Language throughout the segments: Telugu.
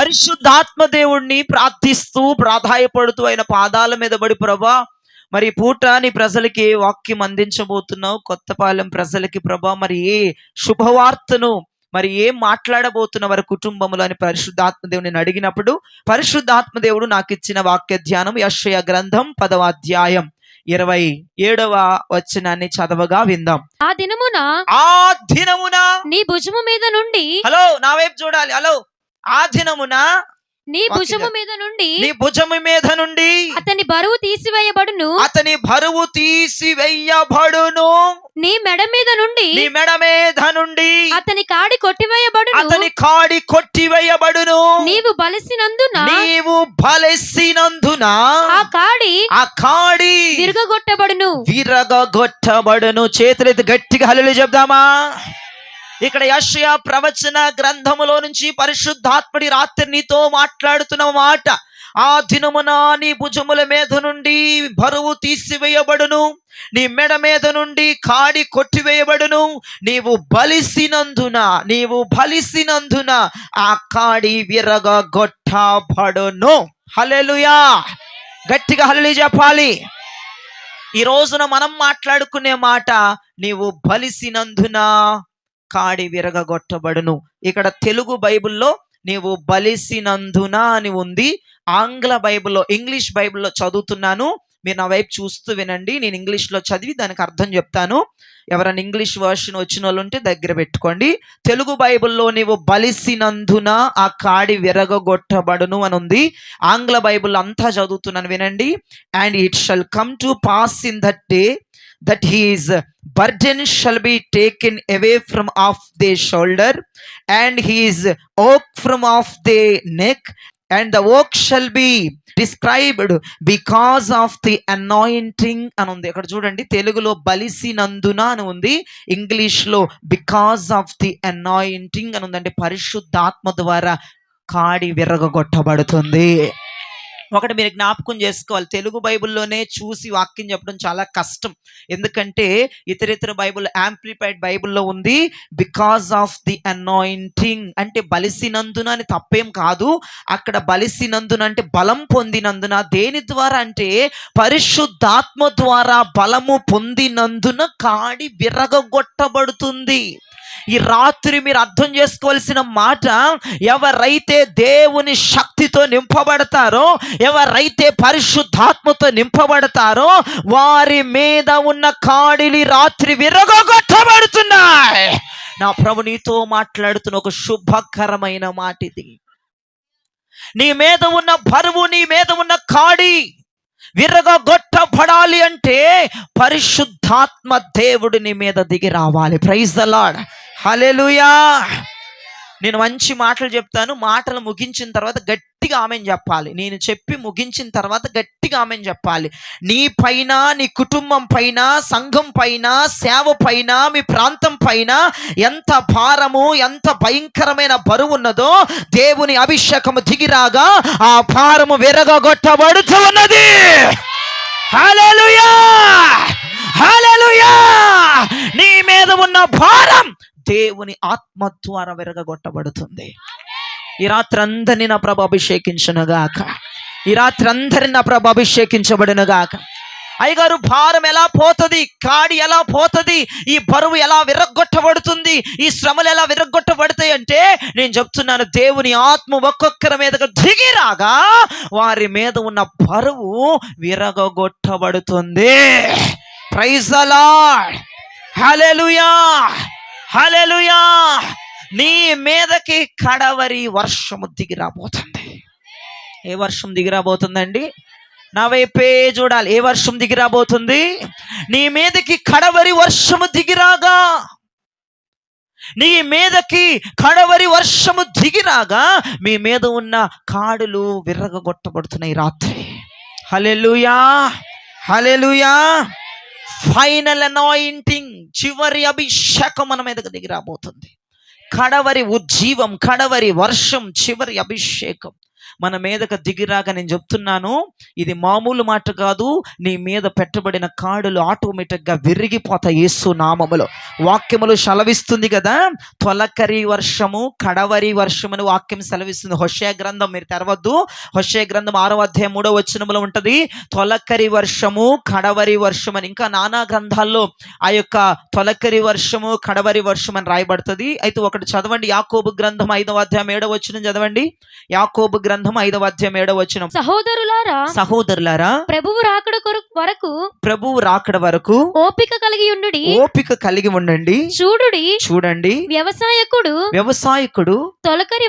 పరిశుద్ధాత్మ దేవుణ్ణి ప్రార్థిస్తూ ప్రాధాయపడుతూ ఆయన పాదాల మీద పడి, ప్రభా మరి పూట నీ ప్రజలకి వాక్యం అందించబోతున్నావు, కొత్తపాలెం ప్రజలకి ప్రభా మరి ఏ శుభవార్తను మరి ఏం మాట్లాడబోతున్న వారి కుటుంబంలో అని పరిశుద్ధాత్మ దేవుని అడిగినప్పుడు పరిశుద్ధాత్మ దేవుడు నాకు ఇచ్చిన వాక్య ధ్యానం యెషయా గ్రంథం 10వ అధ్యాయం 27వ వచనాన్ని చదవగా విందాం. ఆ దినమున నీ భుజము మీద నుండి, హలో నా వైపు చూడాలి, హలో, ఆ దినమున నీ భుజము మీద నుండి అతని బరువు తీసివేయబడును, నీ మెడ మీద నుండి అతని కాడి కొట్టివేయబడును, నీవు బలిసినందున ఆ కాడి విరగొట్టబడును. చేతులెత్తి గట్టిగా హల్లెలూయా చెప్దామా? ఇక్కడ యెషయా ప్రవచన గ్రంథములో నుంచి పరిశుద్ధాత్ముడి రాత్రి నీతో మాట్లాడుతున్న మాట, ఆ దినమున నీ భుజముల మీద నుండి బరువు తీసివేయబడును, నీ మెడ మీద నుండి కాడి కొట్టివేయబడును, నీవు బలిసినందున ఆ కాడి విరగొట్టబడును. హల్లెలూయా, గట్టిగా హల్లెలూయా చెప్పాలి. ఈ రోజున మనం మాట్లాడుకునే మాట, నీవు బలిసినందున కాడి విరగొట్టబడును. ఇక్కడ తెలుగు బైబిల్లో నీవు బలిసినందున అని ఉంది. ఆంగ్ల బైబిల్లో, ఇంగ్లీష్ బైబిల్లో చదువుతున్నాను, మీరు నా వైపు చూస్తూ వినండి. నేను ఇంగ్లీష్లో చదివి దానికి అర్థం చెప్తాను. ఎవరైనా ఇంగ్లీష్ వర్షన్ వచ్చిన వాళ్ళు ఉంటే దగ్గర పెట్టుకోండి. తెలుగు బైబిల్లో నీవు బలిసినందున ఆ కాడి విరగొట్టబడును అని ఉంది. ఆంగ్ల బైబిల్ అంతా చదువుతున్నాను, వినండి. And it shall come to pass in that day that his burden shall be taken away from off their shoulder, and his yoke from off their neck, and the yoke shall be described because of the anointing అని ఉంది. అక్కడ చూడండి, తెలుగులో బలిసినందున అని ఉంది, ఇంగ్లీష్లో బికాస్ ఆఫ్ ది అనాయింటింగ్ అని ఉంది. అంటే పరిశుద్ధాత్మ ద్వారా కాడి విరగొట్టబడుతుంది. ఒకటి మీరు జ్ఞాపకం చేసుకోవాలి, తెలుగు బైబిల్లోనే చూసి వాక్యం చెప్పడం చాలా కష్టం. ఎందుకంటే ఇతరితర బైబిల్, యాంప్లిఫైడ్ బైబిల్లో ఉంది బికాస్ ఆఫ్ ది అనాయింటింగ్, అంటే బలిసినందున అని తప్పేం కాదు. అక్కడ బలిసినందున అంటే బలం పొందినందున. దేని ద్వారా అంటే పరిశుద్ధాత్మ ద్వారా బలము పొందినందున కాడి విరగొట్టబడుతుంది. ఈ రాత్రి మీరు అర్థం చేసుకోవాల్సిన మాట, ఎవరైతే దేవుని శక్తితో నింపబడతారో, ఎవరైతే పరిశుద్ధాత్మతో నింపబడతారో వారి మీద ఉన్న కాడిలి రాత్రి విరగొట్టబడుతున్నాయి. నా ప్రభు నీతో మాట్లాడుతున్న ఒక శుభకరమైన మాట ఇది. నీ మీద ఉన్న బరువు, నీ మీద ఉన్న కాడి విరగొట్టబడాలి అంటే పరిశుద్ధాత్మ దేవుడు నీ మీద దిగి రావాలి. ప్రైజ్ ద లార్డ్, హల్లెలూయా. నేను మంచి మాటలు చెప్తాను, మాటలు ముగించిన తర్వాత గట్టిగా ఆమెన్ చెప్పాలి. నేను చెప్పి ముగించిన తర్వాత గట్టిగా ఆమెన్ చెప్పాలి. నీ పైన, నీ కుటుంబం పైన, సంఘం పైన, సేవ పైన, మీ ప్రాంతం పైన ఎంత భారము, ఎంత భయంకరమైన బరువు ఉన్నదో దేవుని అభిషేకము దిగిరాగా ఆ భారము విరగొట్టబడుతూ ఉన్నది. హల్లెలూయా, హల్లెలూయా. నీ మీద ఉన్న భారం దేవుని ఆత్మ ద్వారా విరగొట్టబడుతుంది. ఈ రాత్రి అందరినీ నా ప్రభు అభిషేకించునుగాక. ఈ రాత్రి అందరినీ నా ప్రభు అభిషేకించబడునుగాక. అయ్యగారు, భారం ఎలా పోతుంది, కాడి ఎలా పోతుంది, ఈ బరువు ఎలా విరగొట్టబడుతుంది, ఈ శ్రమలు ఎలా విరగొట్టబడతాయి అంటే నేను చెప్తున్నాను, దేవుని ఆత్మ ఒక్కొక్కరి మీదకు దిగి రాగా వారి మీద ఉన్న బరువు విరగొట్టబడుతుంది. ప్రైజ్ ద లార్డ్, హల్లెలూయా, హల్లెలూయా. నీ మీదకి కడవరి వర్షము దిగి రాబోతుంది. ఏ వర్షం దిగి రాబోతుందండి? నా వైపే చూడాలి. ఏ వర్షం దిగి రాబోతుంది? నీ మీదకి కడవరి వర్షము దిగిరాగా, నీ మీదకి కడవరి వర్షము దిగిరాగా మీ మీద ఉన్న కాడులు విరగొట్టబడుతున్నాయి రాత్రి. హల్లెలూయా, హల్లెలూయా. ఫైనల్ అనాయింటింగ్, చివరి అభిషేకం మన మీదకి దిగి రాబోతుంది. కడవరి ఉజ్జీవం, కడవరి వర్షం, చివరి అభిషేకం. మన మీదకు దిగిరాక నేను చెప్తున్నాను, ఇది మామూలు మాట కాదు. నీ మీద పెట్టబడిన కాడులు ఆటోమేటిక్గా విరిగిపోతాయి యేసు నామములో. వాక్యములు సెలవిస్తుంది కదా, తొలకరి వర్షము కడవరి వర్షం అని వాక్యం సెలవిస్తుంది. హోషేయ గ్రంథం మీరు తెరవద్దు, హోషేయ గ్రంథం 6వ అధ్యాయం 3వ వచనములో ఉంటుంది తొలకరి వర్షము కడవరి వర్షం అని. ఇంకా నానా గ్రంథాల్లో ఆ యొక్క తొలకరి వర్షము కడవరి వర్షం అని రాయబడుతుంది. అయితే ఒకటి చదవండి, యాకోబు గ్రంథం 5వ అధ్యాయం 7వ వచనం చదవండి. యాకోబు గ్రంథం 5వ అధ్యాయం 7వ వచనం. సహోదరులారా ప్రభువు రాకడ వరకు ఓపిక కలిగి ఉండండి. చూడండి వ్యవసాయకుడు తొలకరి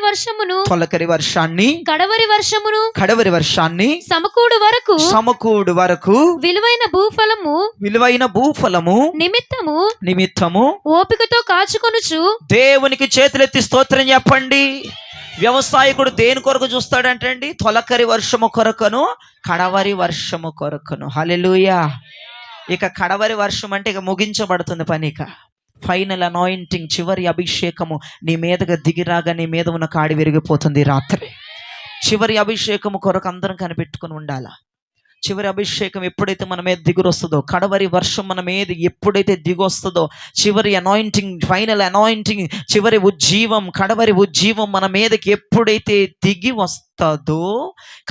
వర్షాన్ని కడవరి వర్షాన్ని సమకూడు వరకు విలువైన భూఫలము నిమిత్తము ఓపికతో కాచుకొనుచు. దేవునికి చేతులెత్తి స్తోత్రం చెప్పండి. వ్యవసాయకుడు దేని కొరకు చూస్తాడంటే అండి, తొలకరి వర్షము కొరకును కడవరి వర్షము కొరకును. హల్లెలూయా. ఇక కడవరి వర్షం అంటే ఇక ముగించబడుతుంది పని. ఇక ఫైనల్ అనాయింటింగ్, చివరి అభిషేకము నీ మీదగా దిగిరాగా నీ మీద ఉన్న కాడి విరిగిపోతుంది రాత్రి. చివరి అభిషేకము కొరకు అందరం కనిపెట్టుకుని ఉండాలా. చివరి అభిషేకం ఎప్పుడైతే మన మీద దిగురొస్తుందో, కడవరి వర్షం మన మీద ఎప్పుడైతే దిగొస్తుందో, చివరి అనాయింటింగ్, ఫైనల్ అనాయింటింగ్, చివరి ఉజ్జీవం, కడవరి ఉజ్జీవం మన మీదకి ఎప్పుడైతే దిగి వస్తుందో,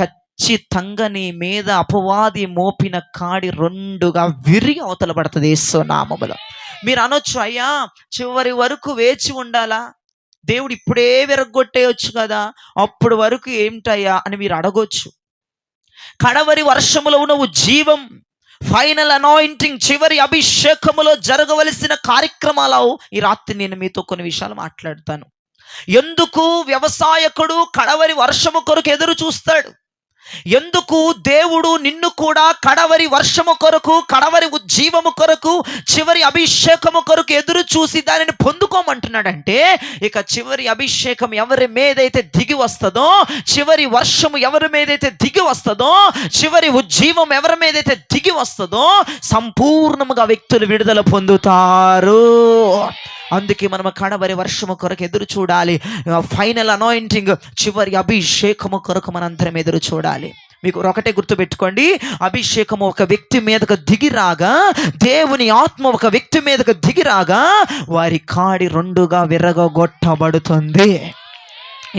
ఖచ్చితంగా నీ మీద అపవాది మోపిన కాడి రెండుగా విరిగి అవతల పడుతుంది యేసు నామములో. మీరు అనొచ్చు, అయ్యా చివరి వరకు వేచి ఉండాలా, దేవుడు ఇప్పుడే విరగొట్టేయచ్చు కదా, అప్పుడు వరకు ఏమిటయ్యా అని మీరు అడగొచ్చు. కడవరి వర్షములో ఉన్న ఉజ్జీవం, ఫైనల్ అనాయింటింగ్, చివరి అభిషేకములో జరగవలసిన కార్యక్రమాలు ఈ రాత్రి నేను మీతో కొన్ని విషయాలు మాట్లాడతాను. ఎందుకు వ్యవసాయకుడు కడవరి వర్షము కొరకు ఎదురు చూస్తాడు? ఎందుకు దేవుడు నిన్ను కూడా కడవరి వర్షము కొరకు, కడవరి ఉజ్జీవము కొరకు, చివరి అభిషేకము కొరకు ఎదురు చూసి దానిని పొందుకోమంటున్నాడంటే, ఇక చివరి అభిషేకం ఎవరి మీదైతే దిగి వస్తుందో, చివరి వర్షము ఎవరి మీదైతే దిగి వస్తుందో, చివరి ఉజ్జీవం ఎవరి మీదైతే దిగి వస్తుందో, సంపూర్ణముగా వ్యక్తులు విడుదల పొందుతారు. అందుకే మనం కడవరి వర్షము కొరకు ఎదురు చూడాలి. ఫైనల్ అనాయింటింగ్, చివరి అభిషేకము కొరకు మనందరం ఎదురు చూడాలి. మీకు ఒకటే గుర్తుపెట్టుకోండి, అభిషేకము ఒక వ్యక్తి మీదకు దిగిరాగా, దేవుని ఆత్మ ఒక వ్యక్తి మీదకు దిగిరాగా, వారి కాడి రెండుగా విరగొట్టబడుతుంది.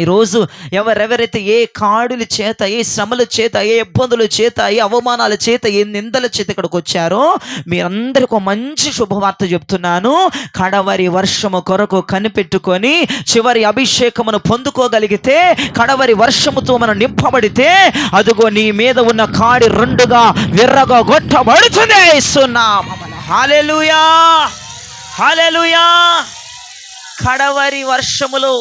ఈరోజు ఎవరెవరైతే ఏ కాడుల చేత, ఏ శ్రమల చేత, ఏ ఇబ్బందుల చేత, ఏ అవమానాల చేత, ఏ నిందల చేత ఇక్కడికి వచ్చారో, మీరందరికీ ఒక మంచి శుభవార్త చెప్తున్నాను. కడవరి వర్షము కొరకు కనిపెట్టుకొని చివరి అభిషేకమును పొందుకోగలిగితే, కడవరి వర్షముతో మనం నింపబడితే, అదుగో నీ మీద ఉన్న కాడి రెండుగా విర్రగొట్టబడుతుంది. హల్లెలూయా, హల్లెలూయా. కడవరి వర్షములో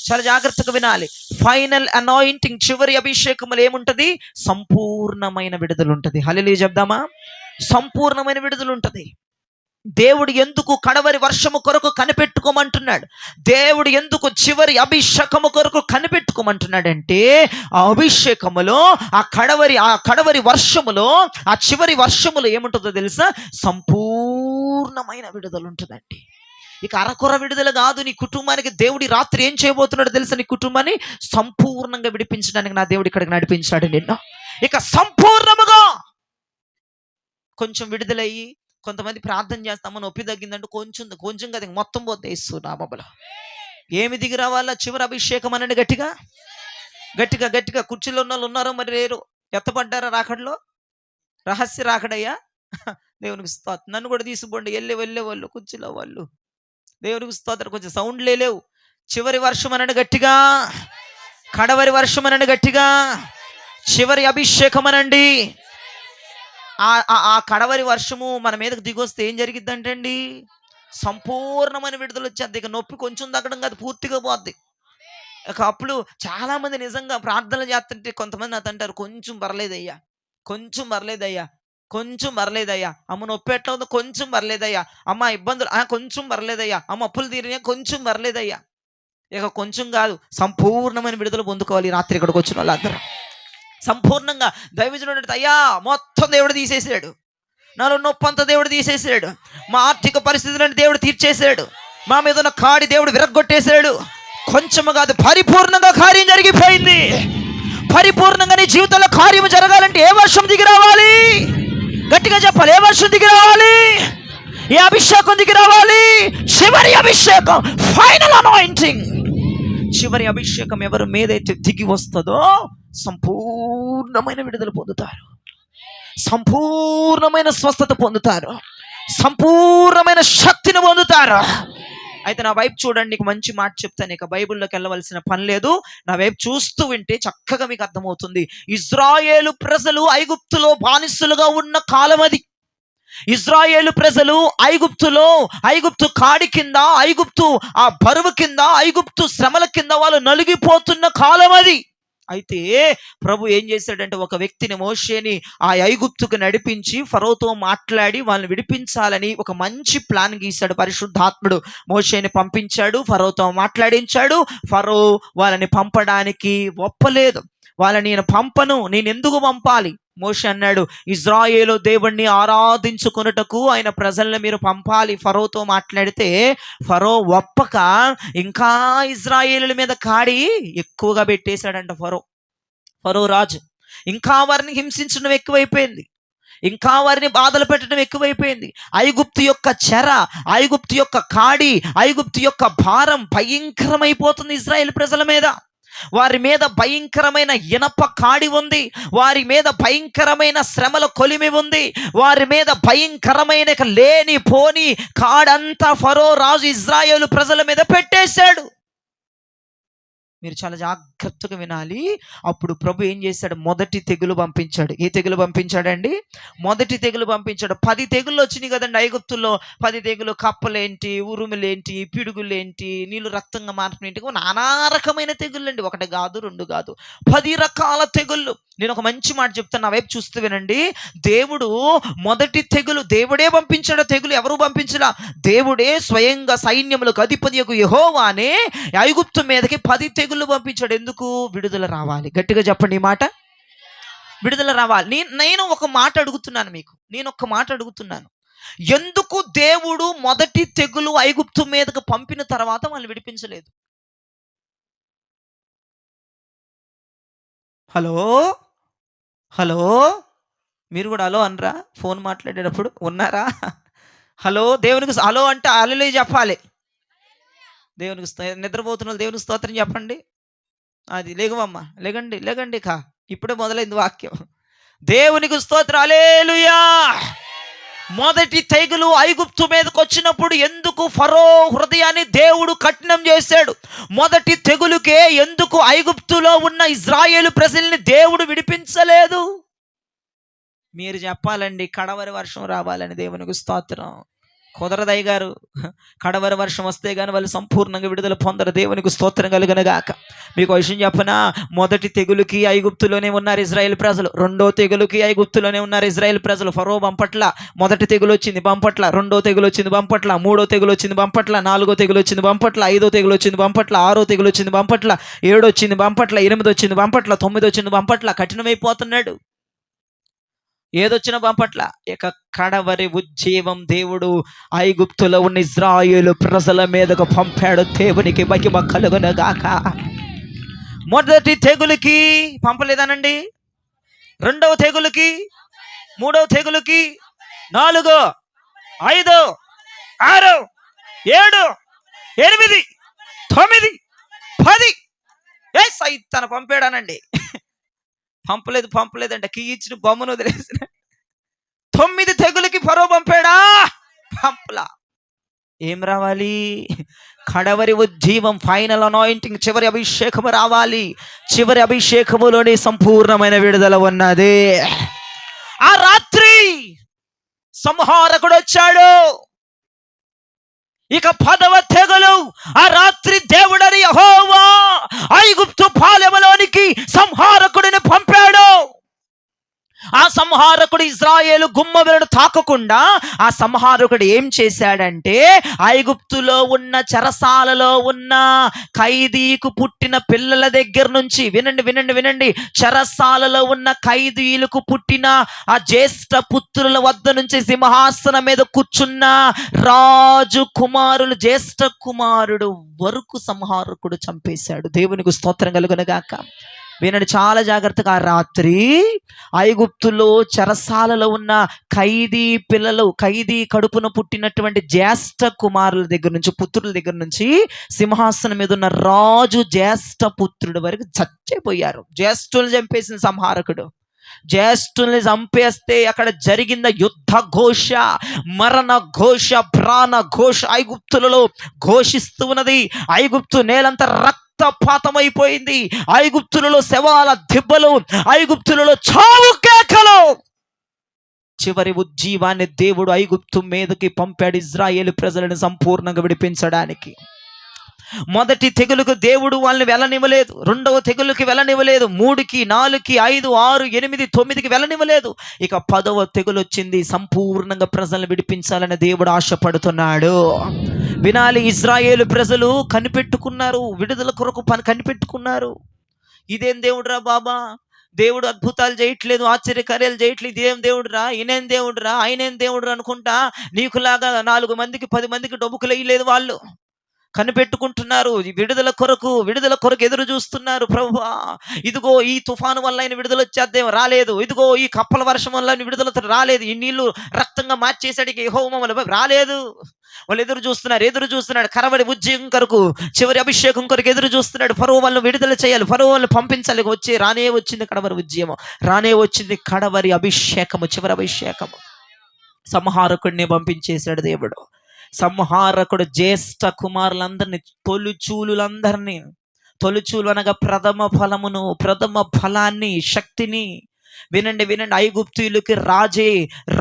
చాలా జాగ్రత్తగా వినాలి. ఫైనల్ అనాయింటింగ్, చివరి అభిషేకములు ఏముంటది? సంపూర్ణమైన విడుదల ఉంటుంది. హల్లెలూయా చెప్దామా? సంపూర్ణమైన విడుదల ఉంటుంది. దేవుడు ఎందుకు కడవరి వర్షము కొరకు కనిపెట్టుకోమంటున్నాడు? దేవుడు ఎందుకు చివరి అభిషేకము కొరకు కనిపెట్టుకోమంటున్నాడంటే, ఆ అభిషేకములో, ఆ కడవరి వర్షములో, ఆ చివరి వర్షములో ఏముంటుందో తెలుసా? సంపూర్ణమైన విడుదల ఉంటుందండి. ఇక అరకొర విడుదల కాదు. నీ కుటుంబానికి దేవుడి రాత్రి ఏం చేయబోతున్నాడో తెలుసా? నీ కుటుంబాన్ని సంపూర్ణంగా విడిపించడానికి నా దేవుడు ఇక్కడికి నడిపించాడు నిన్ను. ఇక సంపూర్ణముగా కొంచెం విడుదలయ్యి, కొంతమంది ప్రార్థన చేస్తామని నొప్పి తగ్గిందంటే కొంచెం కదా, మొత్తం పోతే యేసు నామములో. ఏమి దిగి రావాలా? చివరి అభిషేకం అనండి. గట్టిగా గట్టిగా గట్టిగా. కుర్చీలో ఉన్న వాళ్ళు ఉన్నారో మరి లేరు? ఎత్తపడ్డారా రాకడలో? రహస్య రాకడయ్యా. దేవునికి స్తోత్రం. నన్ను కూడా తీసుకుపోండి, వెళ్ళే వాళ్ళు కుర్చీలో వాళ్ళు. దేవునికి స్తోత్రం. కొంచెం సౌండ్ లేవు. చివరి వర్షం అనండి గట్టిగా, కడవరి వర్షం అనండి గట్టిగా, చివరి అభిషేకం అనండి. ఆ కడవరి వర్షము మన మీదకి దిగొస్తే ఏం జరిగిద్దంటే అండి, సంపూర్ణమైన విడుదల వచ్చేది. ఇక నొప్పి కొంచెం తగ్గడం కాదు, పూర్తిగా పోద్ది. ఇక అప్పుడు చాలా మంది నిజంగా ప్రార్థనలు చేస్తుంటే కొంతమంది నాతో అంటారు, కొంచెం పర్లేదయ్యా, కొంచెం పర్లేదయ్యా, అమ్మ నొప్పి ఎట్లా ఉందో కొంచెం పర్లేదయ్యా, అమ్మ ఇబ్బందులు కొంచెం పర్లేదయ్యా, అమ్మ అప్పులు తీరినా కొంచెం పర్లేదయ్యా. ఇక కొంచెం కాదు, సంపూర్ణమైన విడుదల పొందుకోవాలి. రాత్రి ఇక్కడికి వచ్చిన వాళ్ళందరూ సంపూర్ణంగా దైవజనుడు, అయ్యా మొత్తం దేవుడు తీసేసాడు, నాలో నొప్పి అంతా దేవుడు తీసేసాడు, మా ఆర్థిక పరిస్థితులను దేవుడు తీర్చేసాడు, మా మీద ఉన్న కాడి దేవుడు విరగొట్టేశాడు. కొంచెము కాదు, పరిపూర్ణంగా కార్యం జరిగిపోయింది. పరిపూర్ణంగా నీ జీవితంలో కార్యము జరగాలంటే ఏ వర్షం దిగి రావాలి? గట్టిగా చెప్పాలి, ఏ వర్షం దిగి రావాలి? ఏ అభిషేకం దిగి రావాలి? చివరి అభిషేకం, ఫైనల్ అనాయింటింగ్. చివరి అభిషేకం ఎవరి మీదైతే దిగి వస్తుందో సంపూర్ణమైన విడుదల పొందుతారు, సంపూర్ణమైన స్వస్థత పొందుతారు, సంపూర్ణమైన శక్తిని పొందుతారు. అయితే నా వైపు చూడండి, నీకు మంచి మాట చెప్తాను. ఇక బైబిల్లోకి వెళ్ళవలసిన పని లేదు, నా వైపు చూస్తూ వింటే చక్కగా మీకు అర్థమవుతుంది. ఇజ్రాయేలు ప్రజలు ఐగుప్తులో బానిసలుగా ఉన్న కాలం అది. ఇజ్రాయేలు ప్రజలు ఐగుప్తు కాడి కింద, ఐగుప్తు ఆ బరువు కింద, ఐగుప్తు శ్రమల కింద వాళ్ళు నలిగిపోతున్న కాలం అది. అయితే ప్రభు ఏం చేశాడంటే, ఒక వ్యక్తిని, మోషేని ఆ ఐగుప్తుకు నడిపించి ఫరోతో మాట్లాడి వాళ్ళని విడిపించాలని ఒక మంచి ప్లాన్ గీశాడు. పరిశుద్ధాత్ముడు మోషేని పంపించాడు, ఫరోతో మాట్లాడించాడు. ఫరో వాళ్ళని పంపడానికి ఒప్పలేదు. వాళ్ళని నేను పంపను, నేను ఎందుకు పంపాలి? మోషే అన్నాడు, ఇజ్రాయేలు దేవుణ్ణి ఆరాధించుకొనుటకు ఆయన ప్రజల్ని మీరు పంపాలి. ఫరోతో మాట్లాడితే ఫరో ఒప్పక ఇంకా ఇజ్రాయేలుల మీద కాడి ఎక్కువగా పెట్టేశాడంట. ఫరో రాజు ఇంకా వారిని హింసించడం ఎక్కువైపోయింది, ఇంకా వారిని బాధలు పెట్టడం ఎక్కువైపోయింది. ఐగుప్తు యొక్క చెర, ఐగుప్తు యొక్క కాడి, ఐగుప్తు యొక్క భారం భయంకరమైపోతుంది ఇజ్రాయేల్ ప్రజల మీద. వారి మీద భయంకరమైన ఇనప కాడి ఉంది, వారి మీద భయంకరమైన శ్రమల కొలిమి ఉంది, వారి మీద భయంకరమైన లేని పోని కాడంతా ఫరో రాజు ఇజ్రాయేలు ప్రజల మీద పెట్టేశాడు. మీరు చాలా జాగ్రత్తగా వినాలి. అప్పుడు ప్రభు ఏం చేశాడు? మొదటి తెగులు పంపించాడు. ఏ తెగులు పంపించాడండి? మొదటి తెగులు పంపించాడు. 10 తెగుళ్ళు వచ్చినాయి కదండి ఐగుప్తుల్లో. 10 తెగులు, కప్పలేంటి, ఉరుములేంటి, పిడుగులేంటి, నీళ్ళు రక్తంగా మారటం ఏంటి, నానా రకమైన తెగుళ్ళండి. 1 కాదు 2 కాదు, 10 రకాల తెగుళ్ళు. నేను ఒక మంచి మాట చెప్తాను, నా వైపు చూస్తూ వినండి. దేవుడు మొదటి తెగులు దేవుడే పంపించాడు. తెగులు ఎవరు పంపించలా, దేవుడే స్వయంగా సైన్యములకు అధిపతియగు యెహోవానే ఐగుప్తు మీదకి 10 తెగుళ్ళు పంపించాడు. ఎందుకు? విడుదల రావాలి. గట్టిగా చెప్పండి ఈ మాట, విడుదల రావాలి. నేను ఒక మాట అడుగుతున్నాను మీకు, ఎందుకు దేవుడు మొదటి తెగులు ఐగుప్తు మీదకి పంపిన తర్వాత వాళ్ళు విడిపించలేదు? హలో మీరు కూడా హలో అనరా? ఫోన్ మాట్లాడేటప్పుడు ఉన్నారా? హలో, దేవునికి హలో అంటే హల్లెలూయా చెప్పాలి. దేవునికి నిద్రపోతున్న వాళ్ళు దేవునికి స్తోత్రం చెప్పండి. అది లేగవమ్మా, లేగండి ఇప్పుడే మొదలైంది వాక్యం. దేవునికి స్తోత్రం, హల్లెలూయా. మొదటి తెగులు ఐగుప్తు మీదకి వచ్చినప్పుడు ఎందుకు ఫరో హృదయాన్ని దేవుడు కఠినం చేశాడు? మొదటి తెగులుకే ఎందుకు ఐగుప్తులో ఉన్న ఇజ్రాయేలు ప్రజల్ని దేవుడు విడిపించలేదు? మీరు చెప్పాలండి. కడవరి వర్షం రావాలని దేవునికి స్తోత్రం. కుదరదయ్య గారు, కడవరి వర్షం వస్తే కానీ వాళ్ళు సంపూర్ణంగా విడుదల పొందరు. దేవునికి స్తోత్రం కలుగునుగాక. మీకు విషయం చెప్పనా, మొదటి తెగులుకి ఐగుప్తులోనే ఉన్నారు ఇజ్రాయేల్ ప్రజలు, రెండో తెగులుకి ఐగుప్తులోనే ఉన్నారు ఇజ్రాయేల్ ప్రజలు. ఫరో పంపట్ల. మొదటి తెగులు వచ్చింది పంపట్ల, రెండో తెగులు వచ్చింది పంపట్ల, మూడో తెగులు వచ్చింది పంపట్ల, నాలుగో తెగులు వచ్చింది పంపట్ల, ఐదో తెగులు వచ్చింది పంపట్ల, ఆరో తెగులు వచ్చింది పంపట్ల, 7 వచ్చింది పంపట్ల, 8 వచ్చింది పంపట్ల, 9 వచ్చింది పంపట్ల. కఠినమైపోతున్నాడు. ఏదొచ్చిన పంపట్ల. ఇక కడవరి ఉజ్జీవం దేవుడు ఐగుప్తులో ఉన్న ఇజ్రాయేలు ప్రజల మీదకు పంపాడు. దేవునికి మహిమ కలుగునుగాక. మొదటి తెగులుకి పంపలేదానండి, రెండవ తెగులుకి, మూడవ తెగులుకి, 4, 5, 6, 7, 8, 9, 10 సైతాను పంపాడానండి. పంపలేదంట, కీ ఇచ్చిన బొమ్మను వదిలేసిన. 9 తెగులకి ఫరో పంపాడా? పంపలా. ఏం రావాలి? కడవరి ఉజ్జీవం, ఫైనల్ అనాయింటింగ్, చివరి అభిషేకము రావాలి. చివరి అభిషేకములోని సంపూర్ణమైన విడుదల ఉన్నది. ఆ రాత్రి సంహారకుడు వచ్చాడు. ఇక 10వ తెగులు, ఆ రాత్రి దేవుడని యెహోవా ఐగుప్తు పాలెములోనికి సంహారకుడిని పంపాడు. ఆ సంహారకుడు ఇజ్రాయేలు గుమ్మములను తాకకుండా ఆ సంహారకుడు ఏం చేశాడంటే, ఐగుప్తులో ఉన్న చెరసాలలో ఉన్న ఖైదీకు పుట్టిన పిల్లల దగ్గర నుంచి, వినండి, చెరసాలలో ఉన్న ఖైదీలకు పుట్టిన ఆ జ్యేష్ఠ పుత్రుల వద్ద నుంచి సింహాసనం మీద కూర్చున్న రాజు కుమారులు, జ్యేష్ఠ కుమారుడు వరకు సంహారకుడు చంపేశాడు. దేవునికి స్తోత్రం కలుగునుగాక. వినండి చాలా జాగ్రత్తగా. ఆ రాత్రి ఐగుప్తులో చెరసాలలో ఉన్న ఖైదీ కడుపున పుట్టినటువంటి జ్యేష్ఠ కుమారుల దగ్గర నుంచి, పుత్రుల దగ్గర నుంచి, సింహాసనం మీద ఉన్న రాజు జ్యేష్ఠ పుత్రుడి వరకు చచ్చిపోయారు. జ్యేష్ఠుల్ని చంపేసిన సంహారకుడు. జ్యేష్ఠుల్ని చంపేస్తే అక్కడ జరిగిన యుద్ధ ఘోష, మరణ ఘోష, ప్రాణ ఘోష ఐగుప్తులలో ఘోషిస్తూ ఉన్నది. ఐగుప్తు నేలంతా రక్తపాతమైపోయింది. ఐగుప్తులలో శవాల దిబ్బలు, ఐగుప్తులలో చావు కేకలు. చివరి ఉజ్జీవాన్ని దేవుడు ఐగుప్తు మీదకి పంపాడు ఇజ్రాయేలు ప్రజలను సంపూర్ణంగా విడిపించడానికి. మొదటి తెగులుకు దేవుడు వాళ్ళని వెళ్ళనివ్వలేదు. రెండవ తెగులుకి వెళ్ళనివ్వలేదు. 3కి 4కి 5 6 8 9కి వెళ్ళనివ్వలేదు. ఇక 10వ తెగులు వచ్చింది. సంపూర్ణంగా ప్రజలను విడిపించాలని దేవుడు ఆశపడుతున్నాడు. వినాలి, ఇజ్రాయేలు ప్రజలు కనిపెట్టుకున్నారు, విడుదల కొరకు కనిపెట్టుకున్నారు. ఇదేం దేవుడురా బాబా, దేవుడు అద్భుతాలు చేయట్లేదు, ఆశ్చర్యకార్యాలు చేయట్లేదు, ఇదేం దేవుడురా, ఈయనేం దేవుడురా, ఆయనేం దేవుడురా అనుకుంటా నీకులాగా 4 మందికి 10 మందికి డొబుకులు వేయలేదు. వాళ్ళు కనిపెట్టుకుంటున్నారు, విడుదల కొరకు ఎదురు చూస్తున్నారు. ప్రభువా, ఇదిగో ఈ తుఫాను వల్ల ఆయన విడుదల వచ్చేద్దేమో, రాలేదు. ఇదిగో ఈ కప్పల వర్షం వల్ల విడుదల రాలేదు. ఈ నీళ్లు రక్తంగా మార్చేసాడికి యెహోవా మమ్మల్ని, రాలేదు. వాళ్ళు ఎదురు చూస్తున్నాడు. కడవరి ఉద్యోగం కొరకు, చివరి అభిషేకం కొరకు ఎదురు చూస్తున్నాడు. ఫరో వాళ్ళని విడుదల చేయాలి, ఫరో వాళ్ళని పంపించాలి. రానే వచ్చింది కడవరి ఉద్యమం, రానే వచ్చింది కడవరి అభిషేకము, చివరి అభిషేకము. సంహారకుడిని పంపించేశాడు దేవుడు. సంహారకుడు జ్యేష్ఠ కుమారులందరినీ, తొలిచూలు అనగా ప్రథమ ఫలాన్ని, శక్తిని. వినండి, ఐగుప్తులకి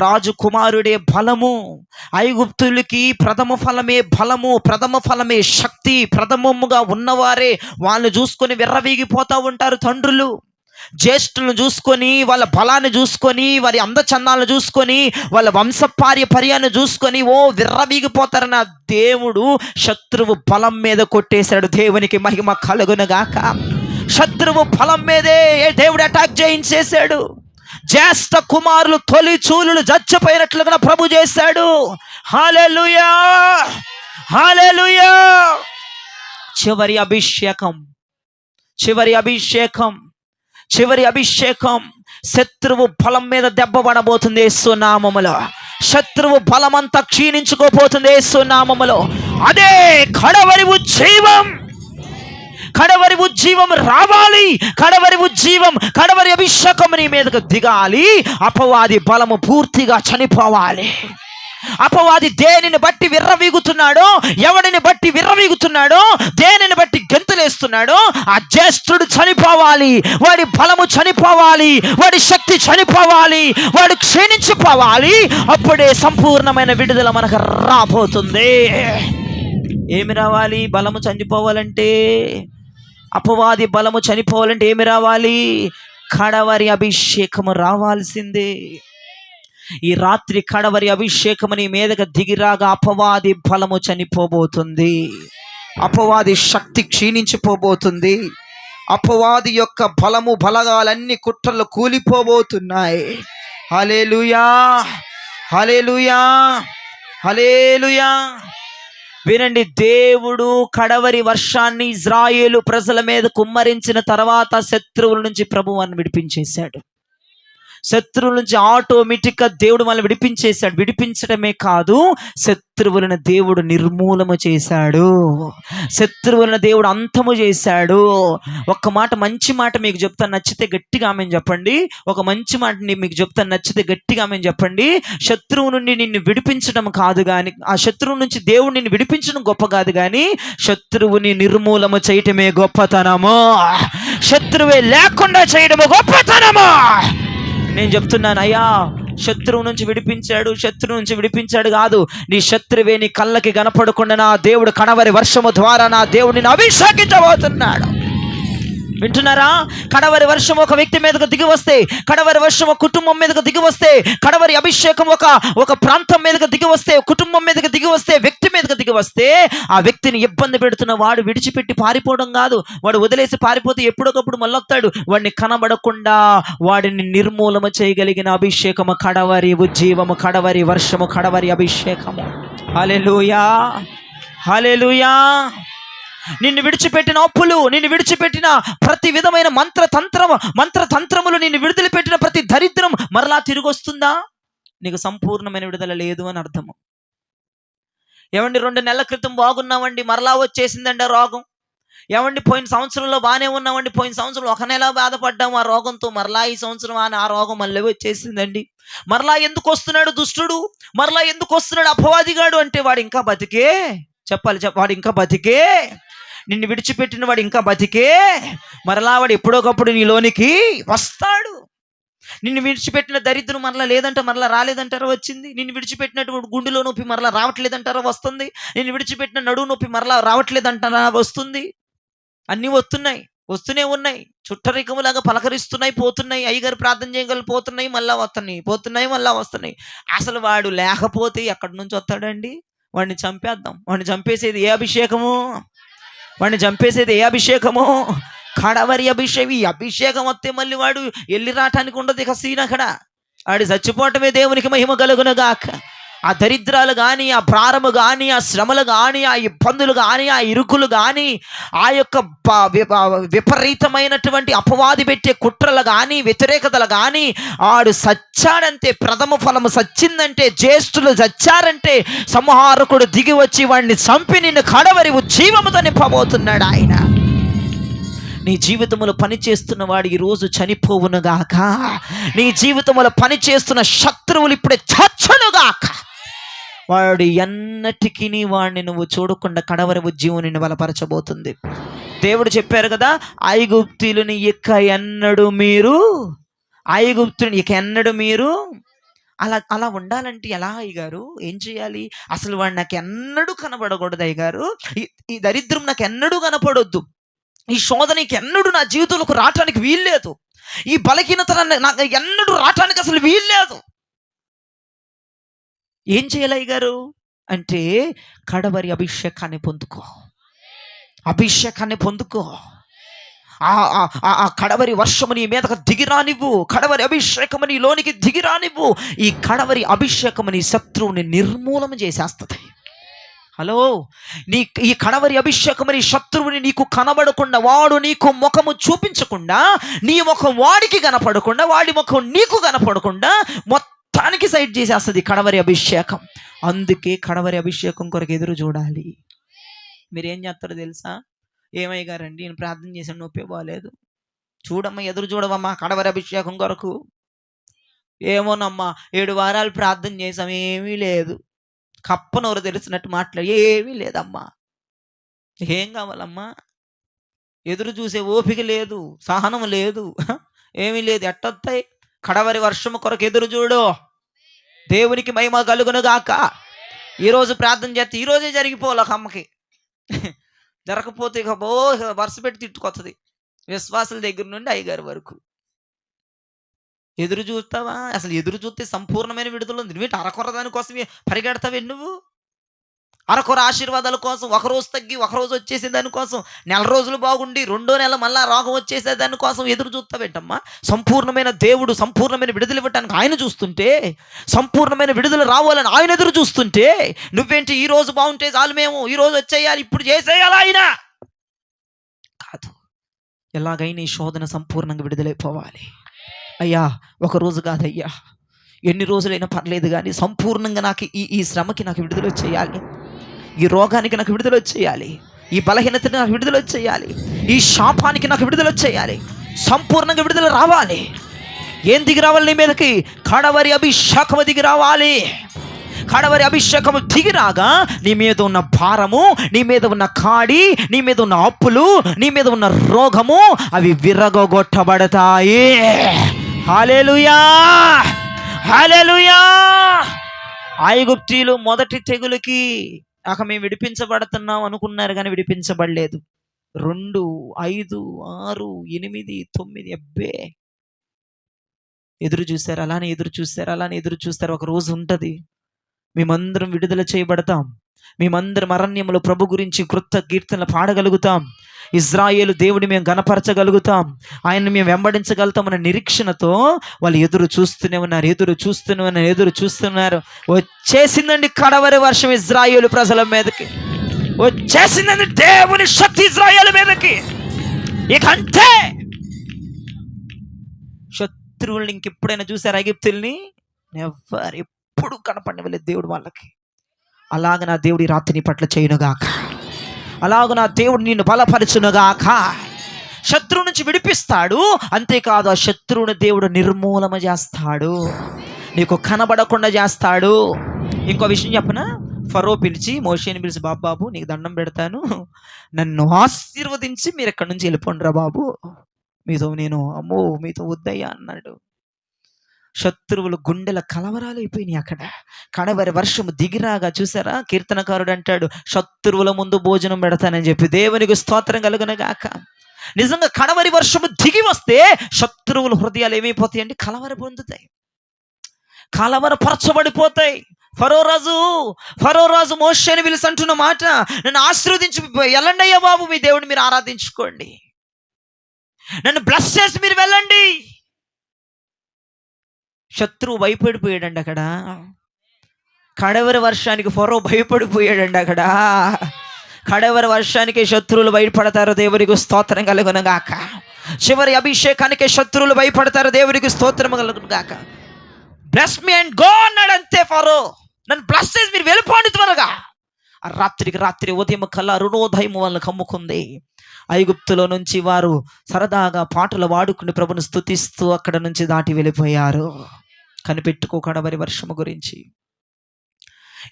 రాజు కుమారుడే బలము. ఐగుప్తులకి ప్రథమ ఫలమే బలము, ప్రథమ ఫలమే శక్తి. ప్రథమముగా ఉన్నవారే వాళ్ళని చూసుకొని విర్రవీగిపోతూ ఉంటారు తండ్రులు. జ్యేష్ఠులను చూసుకొని, వాళ్ళ బలాన్ని చూసుకొని, వారి అందచందాలను చూసుకొని, వాళ్ళ వంశపార్యపర్యాన్ని చూసుకొని విర్రవీగిపోతారన్న దేవుడు శత్రువు బలం మీద కొట్టేశాడు. దేవునికి మహిమ కలుగునుగాక. శత్రువు బలం మీదే దేవుడు అటాక్ చేయించేశాడు. జ్యేష్ఠ కుమారులు తొలిచూలు చచ్చిపోయినట్లుగా ప్రభు చేశాడు. హల్లెలూయా, హల్లెలూయా. చివరి అభిషేకం శత్రువు బలం మీద దెబ్బ పడబోతుంది యేసు నామములో. శత్రువు బలమంతా క్షీణించుకోబోతుంది యేసు నామములో. అదే కడవరి ఉజ్జీవం రావాలి. కడవరి అభిషేకం నీ మీదకు దిగాలి. అపవాది బలము పూర్తిగా చనిపోవాలి. అపవాది దేనిని బట్టి విర్రవీగుతున్నాడో, ఎవడిని బట్టి విర్రవీగుతున్నాడో, దేనిని బట్టి గెంతులేస్తున్నాడో, ఆ జ్యేష్ఠుడు చనిపోవాలి. వాడి బలము చనిపోవాలి, వాడి శక్తి చనిపోవాలి, వాడు క్షీణించిపోవాలి. అప్పుడే సంపూర్ణమైన విడుదల మనకు రాబోతుంది. ఏమి రావాలి? బలము చనిపోవాలంటే, అపవాది బలము చనిపోవాలంటే ఏమి రావాలి? కడవరి అభిషేకము రావాల్సిందే. ఈ రాత్రి కడవరి అభిషేకము నీ మీదకి దిగిరాగా అపవాది బలము చనిపోబోతుంది, అపవాది శక్తి క్షీణించిపోబోతుంది, అపవాది యొక్క బలము బలగాలన్నీ కుట్రలు కూలిపోబోతున్నాయి. హల్లెలూయా, హల్లెలూయా, హల్లెలూయా. వినండి, దేవుడు కడవరి వర్షాన్ని ఇజ్రాయేలు ప్రజల మీద కుమ్మరించిన తర్వాత శత్రువుల నుంచి ప్రభువుని విడిపించేశాడు. శత్రువుల నుంచి ఆటోమేటిక్గా దేవుడు మనల్ని విడిపించేశాడు. విడిపించడమే కాదు, శత్రువులను దేవుడు నిర్మూలన చేశాడు, శత్రువులను దేవుడు అంతము చేశాడు. ఒక్క మాట, మంచి మాట మీకు చెప్తాను, నచ్చితే గట్టిగా ఆమెను చెప్పండి. ఒక మంచి మాట మీకు చెప్తాను, నచ్చితే గట్టిగా ఆమెను చెప్పండి. శత్రువు నుండి నిన్ను విడిపించడం కాదు కానీ, ఆ శత్రువు నుంచి దేవుడు నిన్ను విడిపించడం గొప్ప కాదు కానీ, శత్రువుని నిర్మూలన చేయటమే గొప్పతనము. శత్రువే లేకుండా చేయడము గొప్పతనము. నేను చెప్తున్నాను, అయ్యా శత్రువు నుంచి విడిపించాడు కాదు, నీ శత్రువే నీ కళ్ళకి కనపడకుండా నా దేవుడు కడవరి వర్షము ద్వారా నా దేవుడిని అభిషేకించబోతున్నాడు. వింటున్నారా? కడవరి వర్షం ఒక వ్యక్తి మీదకు దిగి వస్తే, కడవరి వర్షం ఒక కుటుంబం మీదకు దిగి వస్తే, కడవరి అభిషేకం ఒక ప్రాంతం మీదకు దిగి వస్తే, కుటుంబం మీదకు దిగి వస్తే, వ్యక్తి మీదకు దిగి వస్తే, ఆ వ్యక్తిని ఇబ్బంది పెడుతున్న వాడు విడిచిపెట్టి పారిపోవడం కాదు. వాడు వదిలేసి పారిపోతే ఎప్పుడొకప్పుడు మళ్ళొస్తాడు. వాడిని కనబడకుండా వాడిని నిర్మూలన చేయగలిగిన అభిషేకము కడవరి ఉజ్జీవము, కడవరి వర్షము, కడవరి అభిషేకము. హల్లెలూయా, హల్లెలూయా. నిన్ను విడిచిపెట్టిన అప్పులు, నిన్ను విడిచిపెట్టిన ప్రతి విధమైన మంత్రతంత్రములు, నిన్ను విడుదల పెట్టిన ప్రతి దరిద్రం మరలా తిరిగి వస్తుందా? నీకు సంపూర్ణమైన విడుదల లేదు అని అర్థము. ఏమండి 2 నెలల క్రితం బాగున్నామండి, మరలా వచ్చేసిందండి ఆ రోగం. ఏమండి పోయిన సంవత్సరంలో బాగానే ఉన్నామండి, పోయిన సంవత్సరం 1 నెల బాధపడ్డాము ఆ రోగంతో, మరలా ఈ సంవత్సరం ఆ రోగం మళ్ళీ వచ్చేసిందండి. మరలా ఎందుకు వస్తున్నాడు దుష్టుడు, మరలా ఎందుకు వస్తున్నాడు అపవాదిగాడు అంటే వాడు ఇంకా బతికే. వాడు ఇంకా బతికే. నిన్ను విడిచిపెట్టిన వాడు ఇంకా బతికే. మరలా వాడు ఎప్పుడోకప్పుడు నీలోనికి వస్తాడు. నిన్ను విడిచిపెట్టిన దరిద్రం మరలా లేదంట, మరలా రాలేదంటారా వచ్చింది. నిన్ను విడిచిపెట్టినటువంటి గుండెలో నొప్పి మరలా రావట్లేదంటారా వస్తుంది. నిన్ను విడిచిపెట్టిన నడువు నొప్పి మరలా రావట్లేదంటారా వస్తుంది. అన్నీ వస్తూనే ఉన్నాయి. చుట్టరికములాగా పలకరిస్తున్నాయి, పోతున్నాయి. అయ్యగారు ప్రార్థన చేయగలరు, పోతున్నాయి మళ్ళా వస్తున్నాయి. అసలు వాడు లేకపోతే ఎక్కడి నుంచి వస్తాడండి? వాడిని చంపేద్దాం. వాడిని చంపేసేది ఏ అభిషేకము? కడవరి అభిషేకం. ఈ అభిషేకం వస్తే మళ్ళీ వాడు వెళ్ళి రావటానికి ఉండదు ఇక సీన్. అక్కడ వాడు చచ్చిపోవటమే దేవునికి మహిమ కలుగునుగాక. ఆ దరిద్రాలు కానీ, ఆ భారము కానీ, ఆ శ్రమలు కానీ, ఆ ఇబ్బందులు కానీ, ఆ ఇరుకులు కానీ, ఆ యొక్క విపరీతమైనటువంటి అపవాది పెట్టే కుట్రలు కానీ, వ్యతిరేకతలు కానీ, ఆడు సచ్చాడంటే, ప్రథమ ఫలము సచ్చిందంటే, జ్యేష్ఠులు చచ్చారంటే సంహారకుడు దిగి వచ్చి వాడిని చంపి నిన్ను కడవరి జీవముతో నింపబోతున్నాడు ఆయన. నీ జీవితంలో పనిచేస్తున్న వాడు ఈరోజు చనిపోవునుగాక. నీ జీవితంలో పనిచేస్తున్న శత్రువులు ఇప్పుడే చచ్చునుగాక. వాడు ఎన్నటికీ వాడిని నువ్వు చూడకుండా కడవరి ఉద్యమం నిన్ను బలపరచబోతుంది. దేవుడు చెప్పారు కదా, ఐగుప్తులని ఇక ఎన్నడు మీరు అలా ఉండాలంటే ఎలా అయ్యగారు? ఏం చేయాలి? అసలు వాడు నాకు ఎన్నడూ కనబడకూడదు అయ్యగారు. ఈ దరిద్రం నాకు ఎన్నడూ కనపడొద్దు. ఈ శోధనకి ఎన్నడూ నా జీవితంలోకి రావటానికి వీల్లేదు. ఈ బలహీనత నాకు ఎన్నడూ రావటానికి అసలు వీల్లేదు. ఏం చేయాలి గారు అంటే, కడవరి అభిషేకాన్ని పొందుకో. ఆ కడవరి వర్షము నీ మీదకు దిగిరానివ్వు. కడవరి అభిషేకము నీ లోనికి దిగిరానివ్వు. ఈ కడవరి అభిషేకము నీ శత్రువుని నిర్మూలన చేసేస్తుంది. హలో, ఈ కడవరి అభిషేకమని శత్రువుని నీకు కనబడకుండా, వాడు నీకు ముఖము చూపించకుండా, నీ ముఖం వాడికి కనపడకుండా, వాడి ముఖం నీకు కనపడకుండా మొత్తానికి సైడ్ చేసేస్తుంది కడవరి అభిషేకం. అందుకే కడవరి అభిషేకం కొరకు ఎదురు చూడాలి. మీరేం చేస్తారో తెలుసా? ఏమయ్య గారండి నేను ప్రార్థన చేశాను, నొప్పి బాగాలేదు. చూడమ్మా, ఎదురు చూడవమ్మా కడవరి అభిషేకం కొరకు. ఏమోనమ్మా 7 వారాలు ప్రార్థన చేసాం, ఏమీ లేదు. కప్పనోరు తెలిసినట్టు మాట్లాడి, ఏమీ లేదమ్మా. ఏం కావాలమ్మా? ఎదురు చూసే ఓపిక లేదు, సహనం లేదు, ఏమీ లేదు. ఎట్టొస్తాయి? కడవరి వర్షము కొరకు ఎదురు చూడు. దేవునికి మహిమ కలుగునుగాక. ఈరోజు ప్రార్థన చేస్తే ఈరోజే జరిగిపోవాలి. ఒక అమ్మకి జరగకపోతే ఇక వరుస పెట్టి తిట్టుకొస్తుంది, విశ్వాసుల దగ్గర నుండి అయ్యగారి వరకు. ఎదురు చూస్తావా? అసలు ఎదురు చూస్తే సంపూర్ణమైన విడుదల ఉంది. నువ్వు అరకొర దానికోసమే పరిగెడతావే. నువ్వు అరకొర ఆశీర్వాదాల కోసం ఒకరోజు తగ్గి ఒకరోజు వచ్చేసే దానికోసం, 4 రోజులు బాగుండి 2వ నెల మళ్ళా రోగం వచ్చేసే దానికోసం ఎదురు చూస్తావేంటమ్మా? సంపూర్ణమైన దేవుడు సంపూర్ణమైన విడుదల ఇవ్వటానికి ఆయన చూస్తుంటే, సంపూర్ణమైన విడుదల రావాలని ఆయన ఎదురు చూస్తుంటే, నువ్వేంటి ఈ రోజు బాగుంటే చాలు, మేము ఈ రోజు వచ్చేయాలి, ఇప్పుడు చేసేయాలి ఆయన కాదు. ఎలాగైనా ఈ శోధన సంపూర్ణంగా విడుదలైపోవాలి. అయ్యా, ఒక రోజు కాదయ్యా, ఎన్ని రోజులైనా పర్లేదు కానీ సంపూర్ణంగా నాకు ఈ శ్రమకి నాకు విడుదల వచ్చేయాలి, ఈ రోగానికి నాకు విడుదల వచ్చేయాలి, ఈ బలహీనతకి నాకు విడుదల వచ్చేయాలి, ఈ శాపానికి నాకు విడుదల వచ్చేయాలి, సంపూర్ణంగా విడుదల రావాలి. ఏం దిగి రావాలి నీ మీదకి? కడవరి అభిషేకము దిగి రావాలి. కడవరి అభిషేకము దిగిరాగా నీ మీద ఉన్న భారము, నీ మీద ఉన్న కాడి, నీ మీద ఉన్న అప్పులు, నీ మీద ఉన్న రోగము అవి విరగొట్టబడతాయి. హల్లెలూయా, హల్లెలూయా. ఐగుప్తీయులు మొదటి తెగులుకి మేము విడిపించబడుతున్నాం అనుకున్నారు కానీ విడిపించబడలేదు. 2, 5, 6, 8, 9 అబ్బే ఎదురు చూస్తారు. అలానే ఎదురు చూస్తారు. ఒక రోజు ఉంటుంది, మేమందరం విడుదల చేయబడతాం. మేమందరం అరణ్యంలో ప్రభు గురించి కృత కీర్తనలు పాడగలుగుతాం. ఇజ్రాయేలు దేవుడిని మేము గణపరచగలుగుతాం. ఆయన్ని మేము వెంబడించగలుగుతామన్న నిరీక్షణతో వాళ్ళు ఎదురు చూస్తున్నారు. వచ్చేసిందండి కడవరి వర్షం ఇజ్రాయేలు ప్రజల మీదకి. వచ్చేసిందని దేవుని శక్తి ఇజ్రాయేల్ మీదకి. ఇక అంతే. శత్రువుల్ని ఇంకెప్పుడైనా చూసారు ఐగుప్తుల్ని? ఎవరు ఎప్పుడు కనపడలేదు దేవుడు వాళ్ళకి. అలాగ నా దేవుడి రాత్రి నీ పట్ల చేయునుగాక. అలాగ నా దేవుడు నిన్ను బలపరచునుగాక. శత్రువు నుంచి విడిపిస్తాడు. అంతేకాదు ఆ శత్రువుని దేవుడు నిర్మూలన చేస్తాడు, నీకు కనబడకుండా చేస్తాడు. ఇంకో విషయం చెప్పనా? ఫరో పిలిచి మోషేని పిలిచి, బాబు నీకు దండం పెడతాను, నన్ను ఆశీర్వదించి మీరు ఎక్కడి నుంచి వెళ్ళిపోండి రా బాబు, మీతో నేను మీతో వద్దయ్యా అన్నాడు. శత్రువులు గుండెల కలవరాలు అయిపోయినాయి అక్కడ. కడవరి వర్షము దిగిరాగా చూసారా? కీర్తనకారుడు అంటాడు, శత్రువుల ముందు భోజనం పెడతానని చెప్పి. దేవునికి స్తోత్రం కలుగునగాక. నిజంగా కడవరి వర్షము దిగి వస్తే శత్రువుల హృదయాలు ఏమైపోతాయి అంటే కలవర పొందుతాయి, కలవరపరచబడిపోతాయి. ఫరో రాజు మోషేని పిలిచి అంటున్న మాట, నన్ను ఆశీర్వదించి వెళ్ళండి అయ్యా బాబు, మీ దేవుడిని మీరు ఆరాధించుకోండి, నన్ను బ్లెస్ చేసి మీరు వెళ్ళండి. శత్రువు భయపడిపోయాడండి అక్కడ. కడవరి వర్షానికి ఫరో భయపడిపోయాడండి అక్కడ. కడవరి వర్షానికి శత్రువులు భయపడతారు, దేవునికి స్తోత్రం కలుగునుగాక. చివరి అభిషేకానికి శత్రువులు భయపడతారు, దేవునికి స్తోత్రం కలుగునుగాక. బ్లెస్ మీ అండ్ గో అన్నాడు అంతే ఫరో. నన్ను బ్లెస్ చేసి మీరు వెళ్ళిపోండి త్వరగా. ఆ రాత్రి ఉదయం కల్లా అరుణోదయం వాళ్ళని కమ్ముకుంది. ఐగుప్తులో నుంచి వారు సరదాగా పాటలు పాడుకుని ప్రభుని స్తుతిస్తూ అక్కడ నుంచి దాటి వెళ్ళిపోయారు. కనిపెట్టుకో కడవరి వర్షము గురించి,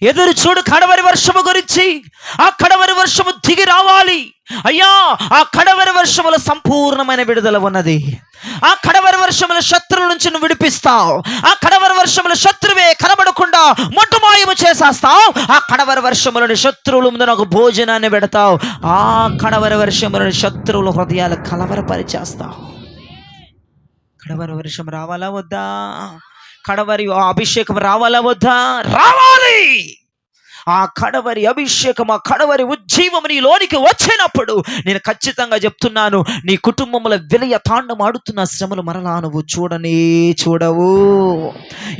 ఎదురు చూడు కడవరి వర్షము గురించి. ఆ కడవరి వర్షము దిగి రావాలి అయ్యా. ఆ కడవరి వర్షములో సంపూర్ణమైన విడుదల ఉన్నది. ఆ కడవరి వర్షముల శత్రువుల నుంచి నువ్వు విడిపిస్తావు. ఆ కడవరి వర్షముల శత్రువే కనబడకుండా మొట్టమాయము చేసేస్తావు. ఆ కడవరి వర్షములని శత్రువుల ముందు నాకు భోజనాన్ని పెడతావు. ఆ కడవరి వర్షములని శత్రువుల హృదయాలు కలవరపరిచేస్తావు. కడవరి వర్షం రావాలా వద్దా? కడవరి అభిషేకం రావాలా వద్దా? రావాలి. ఆ కడవరి అభిషేకం, ఆ కడవరి ఉజ్జీవం నీలోనికి వచ్చినప్పుడు నేను ఖచ్చితంగా చెప్తున్నాను, నీ కుటుంబంలో విలయ తాండం ఆడుతున్న శ్రమలు మరలా నువ్వు చూడవు.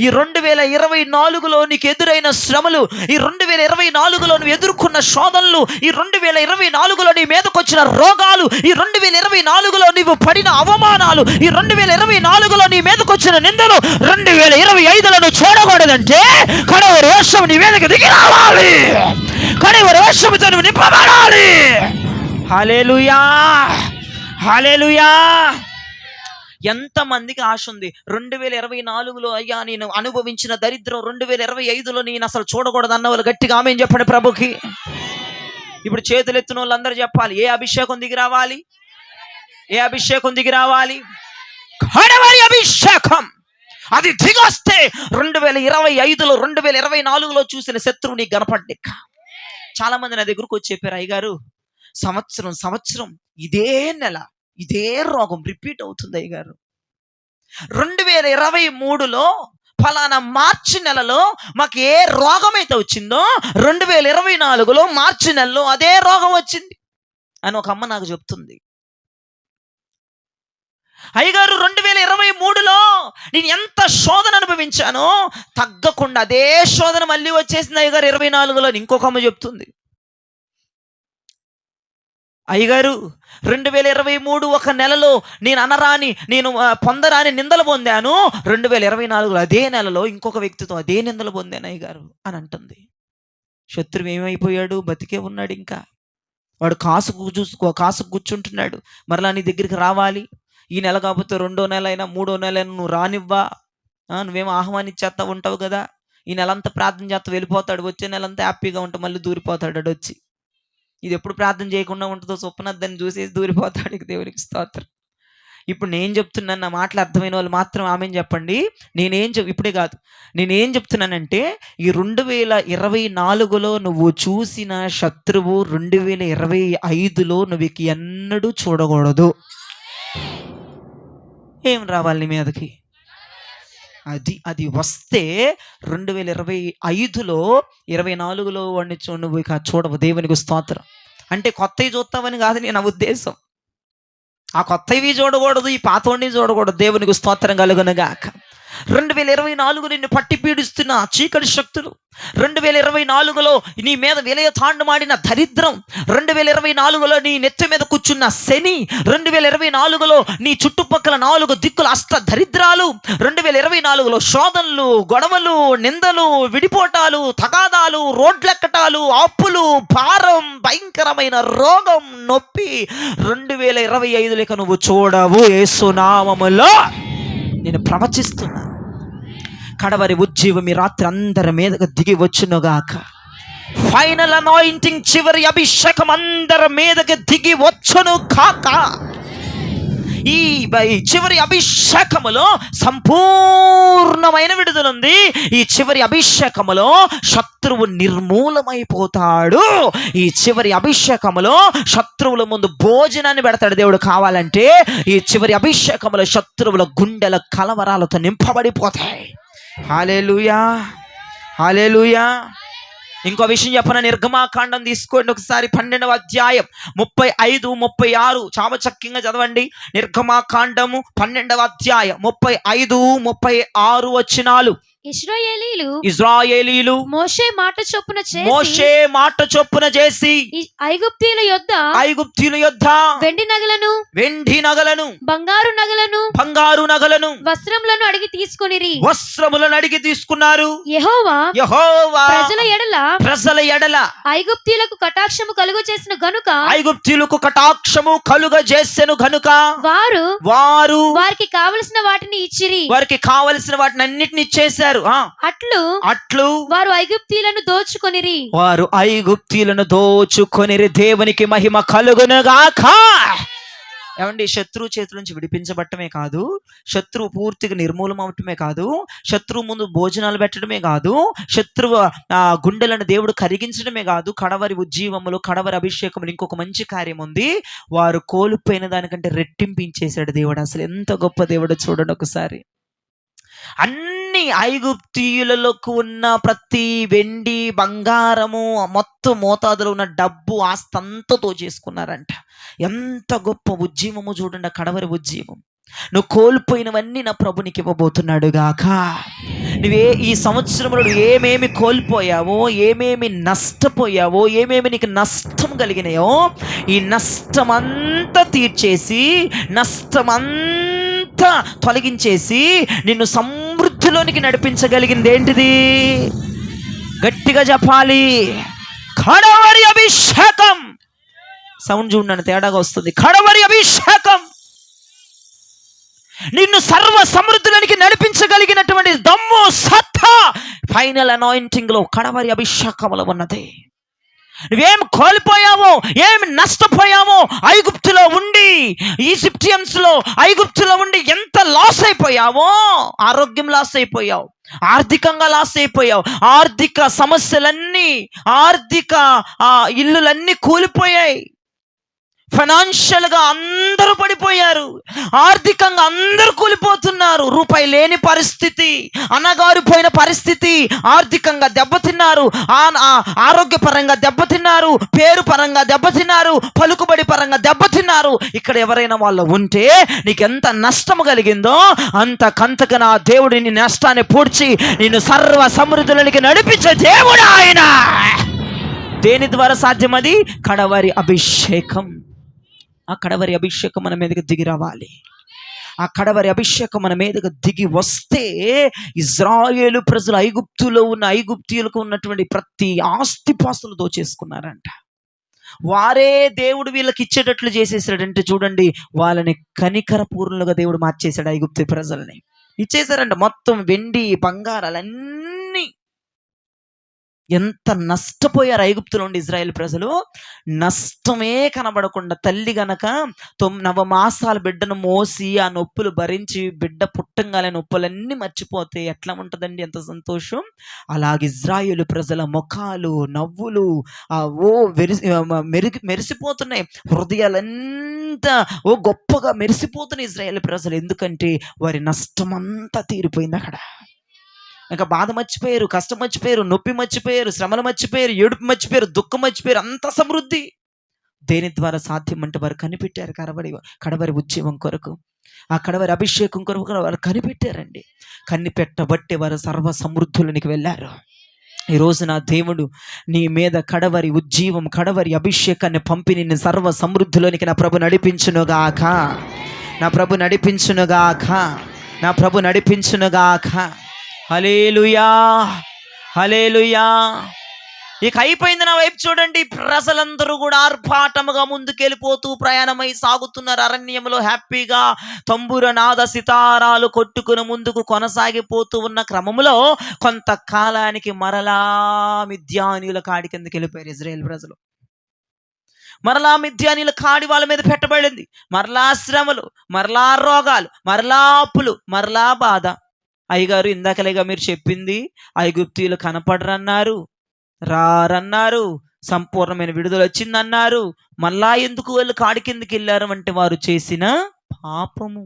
ఈ 2024లో నీకు ఎదురైన శ్రమలు, ఈ 2024లో నువ్వు ఎదుర్కొన్న శోధనలు, ఈ 2024లో నీ మీదకు వచ్చిన రోగాలు, ఈ 2024లో నువ్వు పడిన అవమానాలు, ఈ 2024లో నీ మీదకు వచ్చిన నిందలు 2025లో నువ్వు చూడకూడదంటే కడవరి వర్షం నీ మీదకి దిగి రావాలి. కడవరి వర్షంతో నువ్వు నింపబడాలి. హల్లెలూయా, హల్లెలూయా. ఎంతమందికి ఆశ ఉంది 2024లో అయ్యా నేను అనుభవించిన దరిద్రం 2025లో నేను అసలు చూడకూడదు అన్న వాళ్ళు గట్టిగా ఆమేన్ చెప్పండి ప్రభుకి. ఇప్పుడు చేతులు ఎత్తిన వాళ్ళందరూ చెప్పాలి, ఏ అభిషేకం దిగి రావాలి? ఏ అభిషేకం దిగి రావాలి? కడవరి అభిషేకం. అది దిగొస్తే 2025లో 2024లో చూసిన శత్రువు నీకు కనపడ్డిక. చాలా మంది నా దగ్గరకు వచ్చి చెప్పారు, అయ్యగారు సంవత్సరం ఇదే నెల ఇదే రోగం రిపీట్ అవుతుంది అయ్యగారు. 2023లో ఫలానా మార్చి నెలలో మాకు ఏ రోగం అయితే వచ్చిందో 2024లో మార్చి నెలలో అదే రోగం వచ్చింది అని ఒక అమ్మ నాకు చెప్తుంది. అయ్యగారు 2023లో నేను ఎంత శోధన అనుభవించానో తగ్గకుండా అదే శోధన మళ్ళీ వచ్చేసింది అయ్యగారు 2024లో. ఇంకొక అమ్మ చెప్తుంది, అయ్యగారు 2023 ఒక నెలలో నేను పొందరాని నిందలు పొందాను, 2024లో అదే నెలలో ఇంకొక వ్యక్తితో అదే నిందలు పొందాను అయ్యగారు అని అంటుంది. శత్రువు ఏమైపోయాడు? బతికే ఉన్నాడు. ఇంకా వాడు కాసు కూర్చుంటున్నాడు. మరలా నీ దగ్గరికి రావాలి. ఈ నెల కాకపోతే 2వ నెల అయినా 3వ నెల అయినా నువ్వు రానివ్వా, నువ్వేమో ఆహ్వానించేస్తా ఉంటావు కదా. ఈ నెలంతా ప్రార్థన చేస్తా వెళ్ళిపోతాడు, వచ్చే నెలంతా హ్యాపీగా ఉంటా మళ్ళీ దూరిపోతాడు వచ్చి. ఇది ఎప్పుడు ప్రార్థన చేయకుండా ఉంటుందో స్వప్నద్దని చూసేసి దూరిపోతాడు. దేవునికి స్తోత్రం. ఇప్పుడు నేను చెప్తున్నాను, నా మాటలు అర్థమైన వాళ్ళు మాత్రం ఆమేన్ చెప్పండి. ఇప్పుడే కాదు, నేనేం చెప్తున్నానంటే ఈ 2024లో నువ్వు చూసిన శత్రువు 2025లో నువ్వు ఎన్నడూ చూడకూడదు. ఏం రావాలి నీ మీదకి? అది వస్తే 2025లో 24లో వాడిని నువ్వు ఇక చూడవు. దేవునికి స్తోత్రం. అంటే కొత్తవి చూస్తావని కాదు నేను ఉద్దేశం. ఆ కొత్తవి చూడకూడదు, ఈ పాతోడిని చూడకూడదు. దేవునికి స్తోత్రం కలుగునుగాక. 2024 నిన్ను పట్టి పీడిస్తున్న చీకటి శక్తులు, 2024లో నీ మీద విలయ తాండమాడిన దరిద్రం, 2024లో నీ నెత్తి మీద కూర్చున్న శని, 2024లో నీ చుట్టుపక్కల 4 దిక్కుల అష్ట దరిద్రాలు, 2024లో శోధనలు, గొడవలు, నిందలు, విడిపోటాలు, తగాదాలు, రోడ్లెక్కటాలు, అప్పులు, భారం, భయంకరమైన రోగం, నొప్పి 2025 నువ్వు చూడవు. యేసు నామములో నేను ప్రవచిస్తున్నా. కడవరి ఉజ్జీవం ఈ రాత్రి అందరి మీదకు దిగి వచ్చునుగాక. ఫైనల్ అనాయింటింగ్, చివరి అభిషేకం అందరి మీదకి దిగి వచ్చును కాక. ఈ చివరి అభిషేకములో సంపూర్ణమైన విడుదల ఉంది. ఈ చివరి అభిషేకములో శత్రువు నిర్మూలమైపోతాడు. ఈ చివరి అభిషేకములో శత్రువుల ముందు భోజనాన్ని పెడతాడు దేవుడు. కావాలంటే ఈ చివరి అభిషేకములో శత్రువుల గుండెల కలవరాలతో నింపబడిపోతాయి. హల్లెలూయా, హల్లెలూయా. ఇంకో విషయం చెప్పన, నిర్గమాకాండం తీసుకోండి ఒకసారి, 12వ అధ్యాయం 35, 36 చామచక్యంగా చదవండి. నిర్గమాకాండము 12వ అధ్యాయం 35, 36 వచనాలు. ఇశ్రాయేలీలు మోషే మాట చొప్పున చేసి ఐగుప్తీయుల యొద్ద వెండి నగలను బంగారు నగలను వస్త్రములను అడిగి తీసుకున్నారు. యెహోవా ప్రజల ఎడల ఐగుప్తీయులకు కటాక్షము కలుగజేసెను గనుక వారు వారికి కావలసిన వాటిని అన్నిటిని ఇచ్చేశారు. అట్లు వారు ఐగుప్తీయులను దోచుకొనిరి. దేవునికి మహిమ కలుగునుగాక. ఏమండి, శత్రువు చేతుల నుంచి విడిపించబట్టమే కాదు, శత్రువు పూర్తిగా నిర్మూలం అవటమే కాదు, శత్రువు ముందు భోజనాలు పెట్టడమే కాదు, శత్రువు గుండెలను దేవుడు కరిగించడమే కాదు, కడవరి ఉజ్జీవములు, కడవరి అభిషేకములు ఇంకొక మంచి కార్యం ఉంది. వారు కోల్పోయిన దానికంటే రెట్టింపించేశాడు దేవుడు. అసలు ఎంత గొప్ప దేవుడు చూడండి ఒకసారి. అన్ని ఐగుప్తీయులకు ఉన్న ప్రతి వెండి, బంగారము, మొత్తం మోతాదులో ఉన్న డబ్బు, ఆస్తంతా దోచేసుకున్నారంట. ఎంత గొప్ప ఉజ్జీవము చూడండి, కడవరి ఉజ్జీవం. నువ్వు కోల్పోయినవన్నీ నా ప్రభు నీకు ఇవ్వబోతున్నాడు గాక. నువ్వే ఈ సంవత్సరంలో ఏమేమి కోల్పోయావో, ఏమేమి నష్టపోయావో, ఏమేమి నీకు నష్టం కలిగినాయో, ఈ నష్టమంతా తీర్చేసి, నష్టమంతా తొలగించేసి నిన్ను సమృద్ధిలోనికి నడిపించగలిగింది ఏంటిది? గట్టిగా చెప్పాలి, కడవరి అభిషేకం. సౌండ్ చూడండి, తేడాగా వస్తుంది. కడవరి అభిషేకం నిన్ను సర్వ సమృద్ధిలోనికి నడిపించగలిగినటువంటి దమ్ము, సత్తా ఫైనల్ అనాయింటింగ్ లో కడవరి అభిషేకములో ఉన్నది. నువ్వేం కోల్పోయావో, ఏమి నష్టపోయావో, ఐగుప్తులో ఉండి, ఈజిప్టియన్స్ లో ఐగుప్తులో ఉండి ఎంత లాస్ అయిపోయావో, ఆరోగ్యం లాస్ అయిపోయావు, ఆర్థికంగా లాస్ అయిపోయావు, ఆర్థిక సమస్యలన్నీ, ఆర్థిక ఇల్లులన్నీ కూలిపోయాయి, ఫైనాన్షియల్ గా అందరూ పడిపోయారు, ఆర్థికంగా అందరూ కూలిపోతున్నారు, రూపాయి లేని పరిస్థితి, అనగారిపోయిన పరిస్థితి, ఆర్థికంగా దెబ్బతిన్నారు, ఆరోగ్యపరంగా దెబ్బతిన్నారు, పేరు పరంగా దెబ్బతిన్నారు, పలుకుబడి పరంగా దెబ్బతిన్నారు. ఇక్కడ ఎవరైనా వాళ్ళు ఉంటే నీకెంత నష్టం కలిగిందో అంతకంతగా నా దేవుడు నీ నష్టాన్ని పూడ్చి నిన్ను సర్వ సమృద్ధులకి నడిపించే దేవుడు ఆయన. దేని ద్వారా సాధ్యం? అది కడవరి అభిషేకం. ఆ కడవరి అభిషేకం మన మీదకి దిగి రావాలి. ఆ కడవరి అభిషేకం మన మీదకి దిగి వస్తే ఇజ్రాయేలు ప్రజలు ఐగుప్తీయులకు ఉన్నటువంటి ప్రతి ఆస్తిపాస్తులు దోచేసుకున్నారంట. వారే దేవుడు వీళ్ళకి ఇచ్చేటట్లు చేసేసాడంటే చూడండి, వాళ్ళని కనికర పూర్ణులుగా దేవుడు మార్చేశాడు. ఐగుప్తీ ప్రజల్ని ఇచ్చేసారంట. మొత్తం వెండి, బంగారాలన్నీ. ఎంత నష్టపోయారు ఐగుప్తులో ఉండి ఇజ్రాయేల్ ప్రజలు. నష్టమే కనబడకుండా తల్లి గనక 9 మాసాల బిడ్డను మోసి ఆ నొప్పులు భరించి బిడ్డ పుట్టంగానే నొప్పులన్నీ మర్చిపోతే ఎట్లా ఉంటుందండి? ఎంత సంతోషం. అలాగే ఇజ్రాయేలు ప్రజల ముఖాలు, నవ్వులు మెరిసిపోతున్నాయి, హృదయాలంతా గొప్పగా మెరిసిపోతున్నాయి ఇజ్రాయేల్ ప్రజలు. ఎందుకంటే వారి నష్టమంతా తీరిపోయింది అక్కడ. ఇంకా బాధ మర్చిపోయారు, కష్టం మర్చిపోయారు, నొప్పి మర్చిపోయారు, శ్రమలు మర్చిపోయారు, ఏడుపు మర్చిపోయారు, దుఃఖం మర్చిపోయారు. అంత సమృద్ధి దేని ద్వారా సాధ్యం అంటే వారు కనిపెట్టారు కడవరి ఉజ్జీవం కొరకు. ఆ కడవరి అభిషేకం కొరకు వారు కనిపెట్టారండి. కనిపెట్టబట్టి వారు సర్వ సమృద్ధులనికి వెళ్ళారు. ఈ రోజు నా దేవుడు నీ మీద కడవరి ఉజ్జీవం, కడవరి అభిషేకాన్ని పంపి నిన్ను సర్వ సమృద్ధిలోనికి నా ప్రభు నడిపించునుగాక, నా ప్రభు నడిపించునుగాక, నా ప్రభు నడిపించునుగాక. హల్లెలూయా, హల్లెలూయా. ఇక అయిపోయింది. నా వైపు చూడండి. ప్రజలందరూ కూడా ఆర్భాటముగా ముందుకెళ్ళిపోతూ ప్రయాణమై సాగుతున్నారు. అరణ్యంలో హ్యాపీగా తంబుర నాద సితారాలు కొట్టుకుని ముందుకు కొనసాగిపోతూ ఉన్న క్రమంలో కొంతకాలానికి మరలా మిద్యానీయుల కాడి కిందకి వెళ్ళిపోయారు ఇజ్రాయేల్ ప్రజలు. మరలా మిద్యానీయుల కాడి వాళ్ళ మీద పెట్టబడింది. మరలా శ్రమలు, మరలా రోగాలు, మరలా అప్పులు, మరలా బాధ. అయ్యగారు ఇందాకలేగా మీరు చెప్పింది, ఐగుప్తీయులు కనపడరన్నారు, రారన్నారు, సంపూర్ణమైన విడుదల వచ్చిందన్నారు. మళ్ళా ఎందుకు వాళ్ళు కాడి కిందకి వెళ్ళారు అంటే వారు చేసిన పాపము.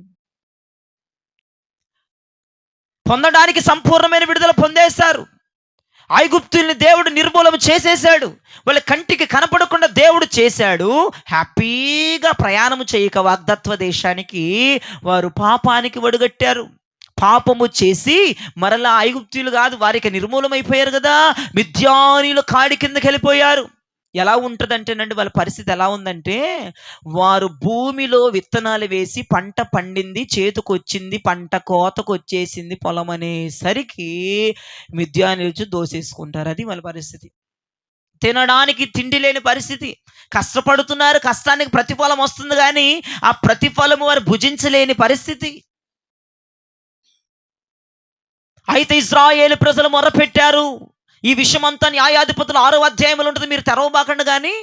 పొందడానికి సంపూర్ణమైన విడుదల పొందేశారు. ఐగుప్తుల్ని దేవుడు నిర్మూలన చేసేశాడు. వాళ్ళ కంటికి కనపడకుండా దేవుడు చేశాడు. హ్యాపీగా ప్రయాణం చేయక వాగ్దత్వ దేశానికి వారు పాపానికి ఒడిగట్టారు. పాపము చేసి మరలా ఐగుప్తీయులు కాదు, వారికి నిర్మూలమైపోయారు కదా, మిద్యానీయుల కాడి కిందకి వెళ్ళిపోయారు. ఎలా ఉంటుందంటేనండి వాళ్ళ పరిస్థితి ఎలా ఉందంటే, వారు భూమిలో విత్తనాలు వేసి పంట పండింది, చేతికొచ్చింది, పంట కోతకు వచ్చేసింది పొలం అనేసరికి మిద్యానీయులు దోసేసుకుంటారు. అది వాళ్ళ పరిస్థితి. తినడానికి తిండి లేని పరిస్థితి. కష్టపడుతున్నారు, కష్టానికి ప్రతిఫలం వస్తుంది కానీ ఆ ప్రతిఫలము వారు భుజించలేని పరిస్థితి. అయితే ఇశ్రాయేలు ప్రజలు మొరపెట్టారు. ఈ విషయం అంతా న్యాయాధిపతులు 6వ అధ్యాయంలో ఉంటుంది. మీరు తెరవబాకండి కానీ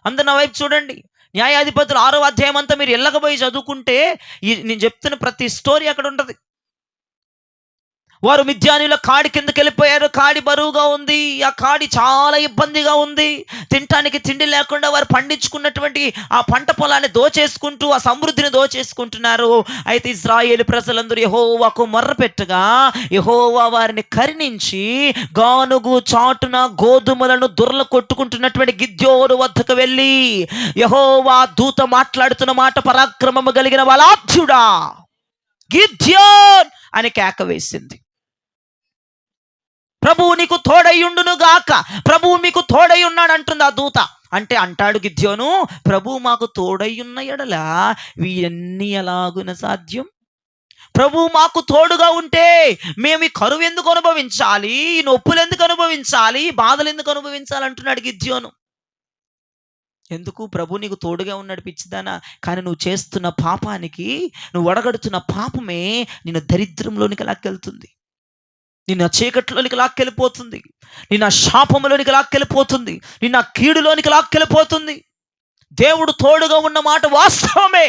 అందరు నా వైపు చూడండి. న్యాయాధిపతులు 6వ అధ్యాయం అంతా మీరు ఎల్లకపోయి చదువుకుంటే నేను చెప్తున్న ప్రతి స్టోరీ అక్కడ ఉంటుంది. వారు మిద్యానీయుల కాడి కిందకి వెళ్ళిపోయారు. కాడి బరువుగా ఉంది, ఆ కాడి చాలా ఇబ్బందిగా ఉంది. తినటానికి తిండి లేకుండా వారు పండించుకున్నటువంటి ఆ పంట పొలాన్ని దోచేసుకుంటూ ఆ సమృద్ధిని దోచేసుకుంటున్నారు. అయితే ఇశ్రాయేలు ప్రజలందరూ యెహోవాకు మొర్రపెట్టగా యెహోవా వారిని కరుణించి గానుగు చాటున గోధుమలను దుర్ల కొట్టుకుంటున్నటువంటి గిద్యోను వద్దకు వెళ్ళి, యెహోవా దూత మాట్లాడుతున్న మాట, పరాక్రమము కలిగిన బలాఢ్యుడా గిద్యోన్ అని కేక వేసింది. ప్రభువు నీకు తోడయ్యుండును గాక, ప్రభువు మీకు తోడై ఉన్నాడు అంటుంది ఆ దూత. అంటే అంటాడు గిద్యోను, ప్రభువు మాకు తోడయ్యున్న ఎడల ఇవన్నీ ఎలాగున సాధ్యం? ప్రభువు మాకు తోడుగా ఉంటే మేము ఈ కరువు ఎందుకు అనుభవించాలి, ఈ నొప్పులు ఎందుకు అనుభవించాలి, ఈ బాధలు ఎందుకు అనుభవించాలి అంటున్నాడు గిద్యోను. ఎందుకు? ప్రభు నీకు తోడుగా ఉన్నాడు పిచ్చిదానా. కానీ నువ్వు చేస్తున్న పాపానికి, నువ్వు ఒడగడుతున్న పాపమే నిన్ను దరిద్రంలోనికి లాక్కెళ్తుంది, నిన్న చీకట్లోనికి లాక్కెళ్ళిపోతుంది, నిన్న శాపంలోనికి లాక్కెళ్ళిపోతుంది, నిన్న కీడులోనికి లాక్కెళ్ళిపోతుంది. దేవుడు తోడుగా ఉన్న మాట వాస్తవమే,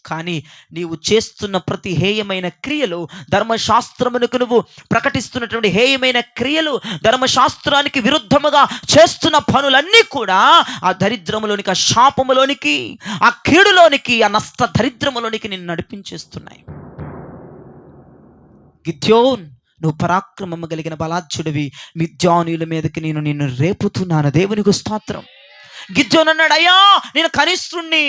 కానీ నీవు చేస్తున్న ప్రతి హేయమైన క్రియలు, ధర్మశాస్త్రమునకు నువ్వు ప్రకటిస్తున్నటువంటి హేయమైన క్రియలు, ధర్మశాస్త్రానికి విరుద్ధముగా చేస్తున్న పనులన్నీ కూడా ఆ దరిద్రములోనికి, ఆ శాపములోనికి, ఆ కీడులోనికి, ఆ నష్ట దరిద్రములోనికి నిన్ను నడిపించేస్తున్నాయి. గిద్యోన్, నువ్వు పరాక్రమము కలిగిన బలాఢ్యుడివి, మిద్యానీయుల మీదకి నేను నిన్ను రేపుతున్నాను. దేవునికి స్తోత్రం. గిద్యోను అన్నాడు, అయ్యా నేను కనిష్ఠుణ్ణి,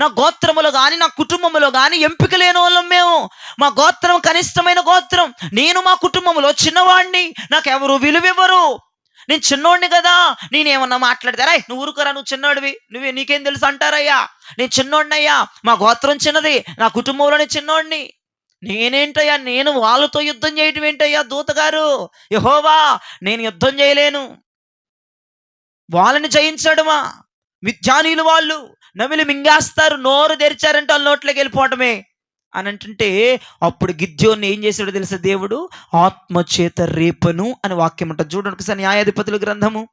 నా గోత్రములో కానీ నా కుటుంబంలో కానీ ఎంపిక లేని వాళ్ళం మేము. మా గోత్రం కనిష్టమైన గోత్రం, నేను మా కుటుంబంలో చిన్నవాడిని, నాకు ఎవరు విలువివ్వరు, నేను చిన్నోడిని కదా. నేనేమన్నా మాట్లాడితే రాయ్ నువ్వు ఊరుకోరా, నువ్వు చిన్నోడివి, నీకేం తెలుసు అంటారయ్యా. నేను చిన్నోడినయ్యా, మా గోత్రం చిన్నది, నా కుటుంబంలోనే చిన్నోడిని. నేనేంటయ్యా, నేను వాళ్ళతో యుద్ధం చేయటం ఏంటయ్యా దూతగారు, యెహోవా నేను యుద్ధం చేయలేను, వాళ్ళని జయించడమా? మిద్యానీయులు వాళ్ళు నమిలి మింగేస్తారు, నోరు తెరిచారంటే వాళ్ళ నోట్లోకి వెళ్ళిపోవటమే అని అంటుంటే, అప్పుడు గిద్యోన్ని ఏం చేశాడో తెలుసా దేవుడు? ఆత్మచేత రేపను అని వాక్యం ఉంటుంది. చూడండి ఒకసారి న్యాయాధిపతుల గ్రంథము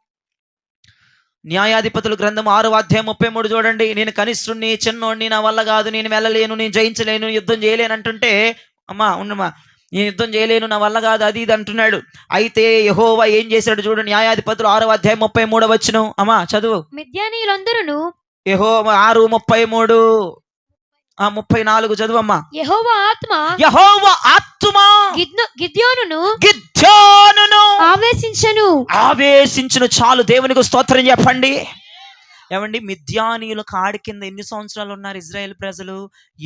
6వ అధ్యాయం 33 చూడండి. నేను కనిష్ఠుణ్ణి, చిన్నోడిని, నా వల్ల కాదు, నేను వెళ్ళలేను, నేను జయించలేను, యుద్ధం చేయలేను అంటుంటే, అమ్మా ఉండమ్మా, నేను యుద్ధం చేయలేను, నా వల్ల కాదు, అది ఇది అంటున్నాడు. అయితే యెహోవా ఏం చేశాడు చూడండి. న్యాయాధిపతులు 6వ అధ్యాయం 33 వచనం. అమ్మా చదువు. మిద్యానీయులందరూ యెహోవా 6:33 34 చదువమ్మా. యెహోవా ఆత్మ గిద్యోనును గిద్యోనును ఆవేశించును. చాలు, దేవునికి స్తోత్రం చెప్పండి. ఏమండి, మిద్యానీయుల కాడి కింద ఎన్ని సంవత్సరాలు ఉన్నారు ఇజ్రాయెల్ ప్రజలు?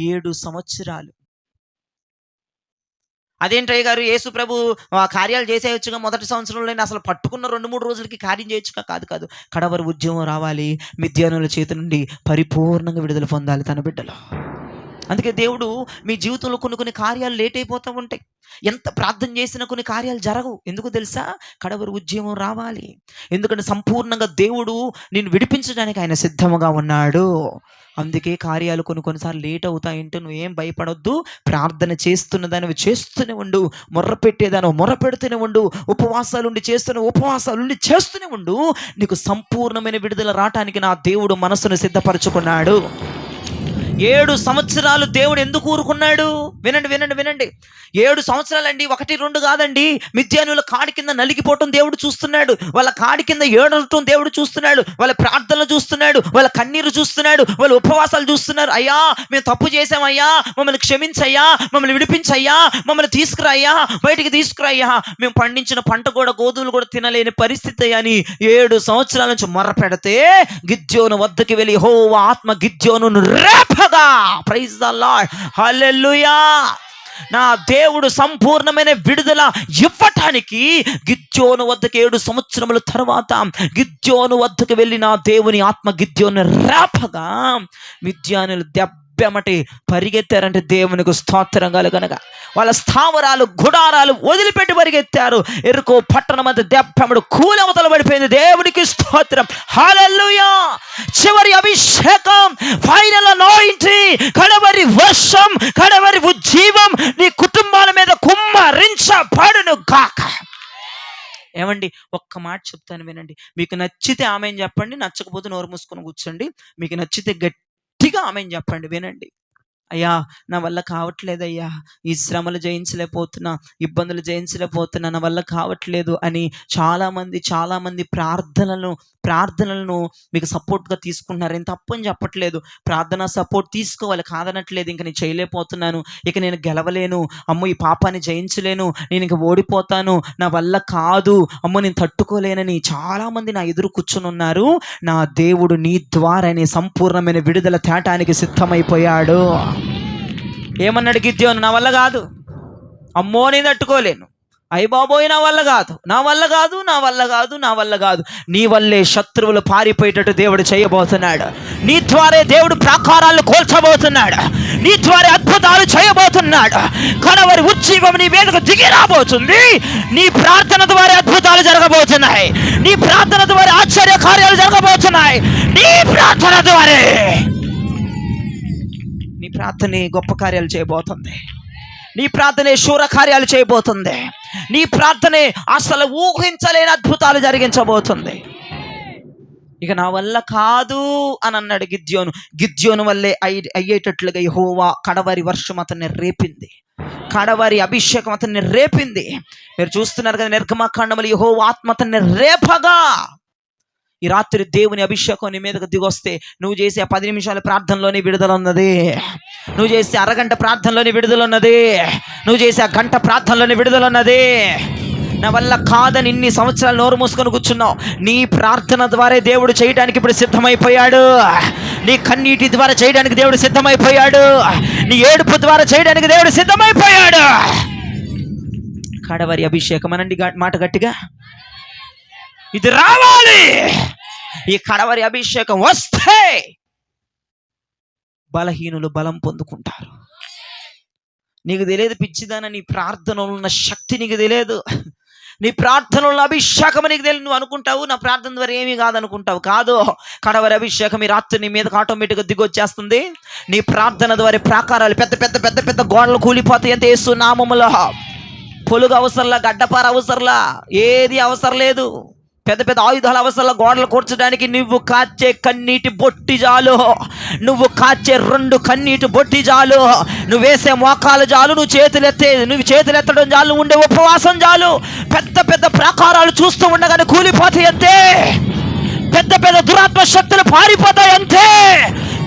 7 సంవత్సరాలు. అదేంటయ్య గారు, యేసు ప్రభు కార్యాలు చేసేయొచ్చుగా మొదటి సంవత్సరంలోనే, అసలు పట్టుకున్న 2-3 రోజులకి కార్యం చేయొచ్చుగా? కాదు కాదు, కడవరి ఉద్యమం రావాలి, మిద్యానుల చేతి నుండి పరిపూర్ణంగా విడుదల పొందాలి తన బిడ్డలు. అందుకే దేవుడు మీ జీవితంలో కొన్ని కార్యాలు లేట్ అయిపోతూ ఉంటాయి. ఎంత ప్రార్థన చేసినా కొన్ని కార్యాలు జరగవు. ఎందుకు తెలుసా? కడవరి ఉద్యమం రావాలి. ఎందుకంటే సంపూర్ణంగా దేవుడు నిన్ను విడిపించడానికి ఆయన సిద్ధముగా ఉన్నాడు. అందుకే కార్యాలు కొన్నిసార్లు లేట్ అవుతాయంటే నువ్వేం భయపడొద్దు. ప్రార్థన చేస్తున్న దానివి చేస్తూనే ఉండు, మొర్ర పెట్టేదాను మొర్ర పెడుతూనే ఉండు, ఉపవాసాలుండి చేస్తూనే ఉండు. నీకు సంపూర్ణమైన విడుదల రావటానికి నా దేవుడు మనసును సిద్ధపరచుకున్నాడు. 7 సంవత్సరాలు దేవుడు ఎందుకు ఊరుకున్నాడు? వినండి. 7 సంవత్సరాలండి, 1-2 కాదండి. మిద్యానుల కాడి కింద నలిగిపోవటం దేవుడు చూస్తున్నాడు, వాళ్ళ కాడి కింద ఏడవటం దేవుడు చూస్తున్నాడు, వాళ్ళ ప్రార్థనలు చూస్తున్నాడు, వాళ్ళ కన్నీరు చూస్తున్నాడు, వాళ్ళ ఉపవాసాలు చూస్తున్నారు. అయ్యా, మేము తప్పు చేసామయ్యా, మమ్మల్ని క్షమించయ్యా, మమ్మల్ని విడిపించయ్యా, మమ్మల్ని తీసుకురాయ్యా, బయటికి తీసుకురాయ్యా, మేము పండించిన పంట కూడా, గోధుమలు కూడా తినలేని పరిస్థితి అని 7 సంవత్సరాల నుంచి మొర్ర పెడితే గిద్యోను వద్దకి వెళ్ళి యెహోవా ఆత్మ గిద్యోనును రేపగా. ప్రైజ్ ద లార్డ్, హల్లెలూయా. నా దేవుడు సంపూర్ణమైన విడుదల ఇవ్వటానికి గిద్యోను వద్దకు 7 సంవత్సరముల తర్వాత గిద్యోను వద్దకు వెళ్ళి నా దేవుని ఆత్మ గిద్యోను రేపగా మిద్యానులు దెబ్బెమటి పరిగెత్తారంటే దేవునికి స్తోత్రం కలుగనగా. వాళ్ళ స్థావరాలు, గుడారాలు వదిలిపెట్టి పరిగెత్తారు. ఎరుకో పట్టణం అంతా దెబ్బెమడు కూలవతల పడిపోయింది. దేవునికి స్తోత్రం, హల్లెలూయా. చివరి అభిషేకం, ఫైనల్ అనాయింటింగ్, కడవరి వర్షం, కడవరి ఉజ్జీవం నీ కుటుంబాల మీద కుమ్మరించబడును గాక. ఏమండి, ఒక్క మాట చెప్తాను వినండి. మీకు నచ్చితే ఆమెన్ చెప్పండి, నచ్చకపోతే నోరు మూసుకొని కూర్చోండి. మీకు నచ్చితే గట్టిగా ఆమెన్ చెప్పండి. వినండి. అయ్యా, నా వల్ల కావట్లేదయ్యా, ఈ శ్రమలు జయించలేకపోతున్నా, ఇబ్బందులు జయించలేకపోతున్నా, నా వల్ల కావట్లేదు అని చాలామంది ప్రార్థనలను మీకు సపోర్ట్గా తీసుకుంటున్నారు. నేను తప్పని చెప్పట్లేదు, ప్రార్థన సపోర్ట్ తీసుకోవాలి, కాదనట్లేదు. ఇంక నేను చేయలేకపోతున్నాను, ఇక నేను గెలవలేను, అమ్మో ఈ పాపాన్ని జయించలేను, నేను ఇంక ఓడిపోతాను, నా వల్ల కాదు, అమ్మో నేను తట్టుకోలేనని చాలామంది నా ఎదురు కూర్చుని ఉన్నారు. నా దేవుడు నీ ద్వారానే సంపూర్ణమైన విడుదల తేటానికి సిద్ధమైపోయాడు. ఏమన్నాడు గిద్యోను? నా వల్ల కాదు, అమ్మో నేను తట్టుకోలేను, అయ్య బాబోయ్ నా వల్ల కాదు, నా వల్ల కాదు, నా వల్ల కాదు, నా వల్ల కాదు. నీ వల్లే శత్రువులు పారిపోయేటట్టు దేవుడు చేయబోతున్నాడు. నీ ద్వారా దేవుడు ప్రాకారాలను కోల్చబోతున్నాడు. నీ ద్వారా అద్భుతాలు చేయబోతున్నాడు. కడవరి ఉజ్జీవం నీ మీదకు దిగి రాబోతుంది. నీ ప్రార్థన ద్వారా అద్భుతాలు జరగబోతున్నాయి. నీ ప్రార్థన ద్వారా ఆశ్చర్య కార్యాలు జరగబోతున్నాయి. నీ ప్రార్థన ద్వారా నీ ప్రార్థనే గొప్ప కార్యాలు చేయబోతుంది. నీ ప్రార్థనే శూర కార్యాలు చేయబోతుంది. నీ ప్రార్థనే అసలు ఊహించలేని అద్భుతాలు జరిగించబోతుంది. ఇక నా వల్ల కాదు అని అన్నాడు గిద్యోను వల్లే అయ్యేటట్లుగా యెహోవా కడవరి వర్షం అతన్ని రేపింది, కడవరి అభిషేకం అతన్ని రేపింది. మీరు చూస్తున్నారు కదా, నిర్గమకాండములో యెహోవా ఆత్మ అతన్ని రేపగా. ఈ రాత్రి దేవుని అభిషేకం నీ మీదకు దిగొస్తే నువ్వు చేసే 10 నిమిషాల ప్రార్థనలోనే విడుదల ఉన్నది, నువ్వు చేసే అరగంట ప్రార్థనలోనే విడుదల ఉన్నది, నువ్వు చేసే గంట ప్రార్థనలోనే విడుదల ఉన్నది. నా వల్ల కాదని ఇన్ని సంవత్సరాలు నోరు మూసుకొని కూర్చున్నావు. నీ ప్రార్థన ద్వారా దేవుడు చేయడానికి ఇప్పుడు సిద్ధమైపోయాడు. నీ కన్నీటి ద్వారా చేయడానికి దేవుడు సిద్ధమైపోయాడు. నీ ఏడుపు ద్వారా చేయడానికి దేవుడు సిద్ధమైపోయాడు. కడవరి అభిషేకం అనండి మాట గట్టిగా, ఇది రావాలి. ఈ కడవరి అభిషేకం వస్తే బలహీనులు బలం పొందుకుంటారు. నీకు తెలియదు పిచ్చిదాన, నీ ప్రార్థనలో ఉన్న శక్తి నీకు తెలియదు, నీ ప్రార్థనలో అభిషేకం నీకు తెలియదు. నువ్వు అనుకుంటావు నా ప్రార్థన ద్వారా ఏమీ కాదనుకుంటావు. కాదు, కడవరి అభిషేకం ఈ రాత్రి నీ మీదకి ఆటోమేటిక్గా దిగొచ్చేస్తుంది. నీ ప్రార్థన ద్వారా ప్రాకారాలు, పెద్ద పెద్ద పెద్ద పెద్ద గోడలు కూలిపోతాయి. ఎంత యేసు నామములో. పొలుగు అవసరంలా, గడ్డపార అవసరంలా, ఏది అవసరం లేదు. పెద్ద పెద్ద ఆయుధాల అవసరంలో గోడలు కూర్చడానికి నువ్వు కాచే కన్నీటి బొట్టి చాలు, నువ్వు కాచే 2 కన్నీటి బొట్టి చాలు, నువ్వు వేసే మోకాలు చాలు, నువ్వు చేతులెత్తడం చాలు, నువ్వు ఉండే ఉపవాసం చాలు. పెద్ద పెద్ద ప్రాకారాలు చూస్తూ ఉండగానే కూలిపోతాయి అంతే, పెద్ద పెద్ద దురాత్మ శక్తులు పారిపోతాయి అంతే,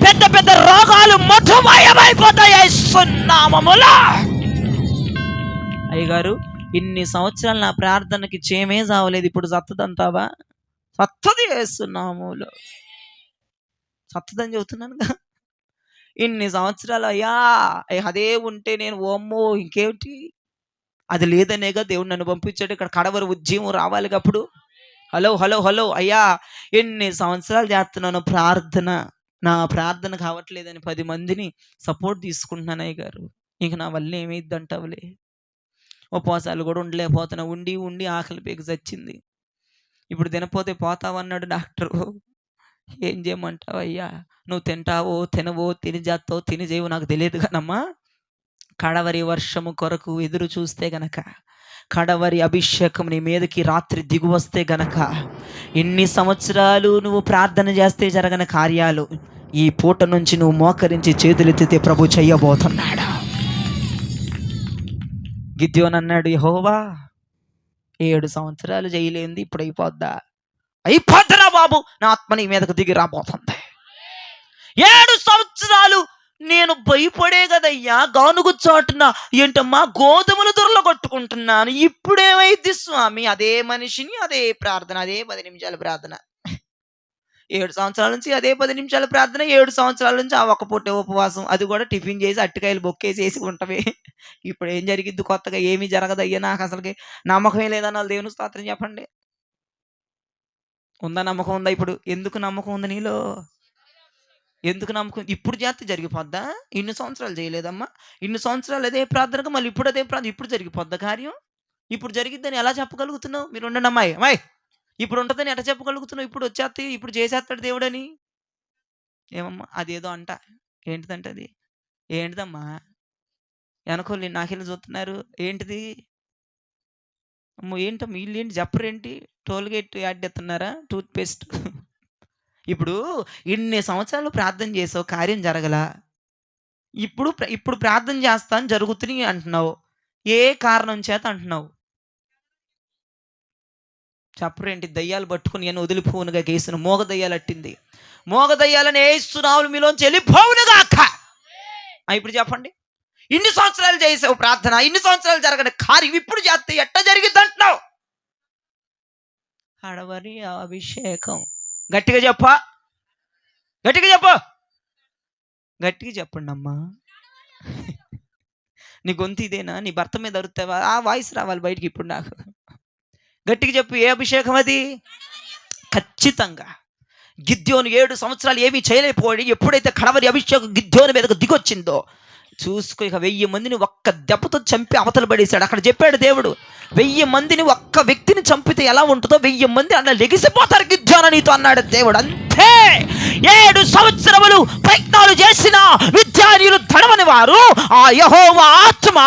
పెద్ద పెద్ద రోగాలు మధుమయమైపోతాయి యేసునామములో. అయ్యగారు, ఇన్ని సంవత్సరాలు నా ప్రార్థనకి చేమే చావలేదు, ఇప్పుడు సత్తదంతావా? సత్తది యేసునామములో. సత్తదని చెబుతున్నానుగా. ఇన్ని సంవత్సరాలు అయ్యా అదే ఉంటే నేను ఓమ్మో ఇంకేమిటి, అది లేదనేగా దేవుడు నన్ను పంపించాడు. ఇక్కడ కడవరి ఉద్యమం రావాలిగా అప్పుడు. హలో హలో హలో అయ్యా, ఎన్ని సంవత్సరాలు చేస్తున్నాను ప్రార్థన, నా ప్రార్థన కావట్లేదని 10 మందిని సపోర్ట్ తీసుకుంటున్నాను అయ్య గారు. ఇంక నా వల్ల ఏమైద్ది అంటావులే. ఉపవాసాలు కూడా ఉండలేకపోతున్నా, ఉండి ఉండి ఆకలి పేగి చచ్చింది. ఇప్పుడు తినపోతే పోతావన్నాడు డాక్టరు. ఏం చేయమంటావు అయ్యా, నువ్వు తింటావో తినవో, తిని చేస్తావో తిని చేయవో నాకు తెలియదు కానమ్మా, కడవరి వర్షము కొరకు ఎదురు చూస్తే గనక, కడవరి అభిషేకం నీ మీదకి రాత్రి దిగు వస్తే గనక, ఎన్ని సంవత్సరాలు నువ్వు ప్రార్థన చేస్తే జరగని కార్యాలు ఈ పూట నుంచి నువ్వు మోకరించి చేతులెత్తితే ప్రభు చెయ్యబోతున్నాడు. గిద్యోను అన్నాడు, యెహోవా 7 సంవత్సరాలు చేయలేంది ఇప్పుడు అయిపోద్దా? అయిపోద్దురా బాబు, నా ఆత్మ నీ మీదకు దిగి రాబోతుంది. 7 సంవత్సరాలు నేను భయపడే కదయ్యా గానుగు చాటున ఏంటమ్మా గోధుమలు దొరలు కొట్టుకుంటున్నాను, ఇప్పుడేమైంది స్వామి? అదే మనిషిని, అదే ప్రార్థన, అదే 10 నిమిషాల ప్రార్థన. 7 సంవత్సరాల నుంచి అదే 10 నిమిషాల ప్రార్థన, 7 సంవత్సరాల నుంచి ఆ ఒక్క పూట ఉపవాసం, అది కూడా టిఫిన్ చేసి అట్టికాయలు బొక్కేసి ఉంటవే. ఇప్పుడు ఏం జరిగిద్ది కొత్తగా? ఏమీ జరగదయ్యా, నాకు అసలుకి నమ్మకమే లేదన్న దేవుని స్తోత్రం చెప్పండి. ఉందా? నమ్మకం ఉందా? ఇప్పుడు ఎందుకు నమ్మకం ఉంది నీలో? ఎందుకు నమ్మకం? ఇప్పుడు చేస్తే జరిగిపోద్దా? ఇన్ని సంవత్సరాలు చేయలేదమ్మా, ఇన్ని సంవత్సరాలు అదే ప్రార్థనగా మళ్ళీ ఇప్పుడు అదే ప్రార్థన, ఇప్పుడు జరిగిపోద్దా కార్యం? ఇప్పుడు జరిగిద్దని ఎలా చెప్పగలుగుతున్నావు? మీరు ఉండండి అమ్మాయి, అమ్మాయి ఇప్పుడు ఉంటుందని ఎట్లా చెప్పగలుగుతున్నావు? ఇప్పుడు వచ్చేస్తే ఇప్పుడు చేసేస్తాడు దేవుడని. ఏమమ్మా అదేదో అంట, ఏంటిదంట అది? ఏంటిదమ్మా? వెనకోళ్ళు నాకెళ్ళి చూస్తున్నారు, ఏంటిది? అమ్మో ఏంటమ్మా వీళ్ళు ఏంటి చెప్పరేంటి? టోల్గేట్ యాడ్ ఎత్తున్నారా? టూత్పేస్ట్. ఇప్పుడు ఇన్ని సంవత్సరాలు ప్రార్థన చేసావు, కార్యం జరగలా, ఇప్పుడు ప్రార్థన చేస్తాను జరుగుతున్నాయి అంటున్నావు, ఏ కారణం చేత అంటున్నావు? చెప్పరేంటి? దయ్యాలు పట్టుకుని అని వదిలిపోవునుగా కేసును, మోగ దయ్యాలు అట్టింది, మోగ దయ్యాలని ఏస్తున్నావులు మీలోంచి వెళ్ళిపోవునుగాక. ఇప్పుడు చెప్పండి, ఇన్ని సంవత్సరాలు చేసావు ప్రార్థన, ఇన్ని సంవత్సరాలు జరగని కార్యం ఇప్పుడు చేస్తే ఎట్ట జరిగిద్ది అంటున్నావు? కడవరి అభిషేకం. గట్టిగా చెప్ప, గట్టిగా చెప్పు, గట్టిగా చెప్పండి అమ్మా. నీ గొంతు ఇదేనా? నీ భర్త మీద అరుతావా? ఆ వాయిస్ రావాలి బయటికి ఇప్పుడు నాకు. గట్టిగా చెప్పు, ఏ అభిషేకం అది? ఖచ్చితంగా గిద్యోను 7 సంవత్సరాలు ఏమీ చేయలేకపోయి ఎప్పుడైతే కడవరి అభిషేకం గిద్యోను మీదకు దిగొచ్చిందో చూసుకో, ఇక 1000 మందిని ఒక్క దెబ్బతో చంపి అవతల పడేశాడు. అక్కడ చెప్పాడు దేవుడు, 1000 మందిని ఒక్క వ్యక్తిని చంపితే ఎలా ఉంటుందో 1000 మంది అలా లెగిసిపోతారు గిద్యోను నీతో అన్నాడు దేవుడు. అంతే, 7 సంవత్సరములు ప్రయత్నాలు చేసిన విద్యార్థులు తడవని వారు ఆ యెహోవా ఆత్మ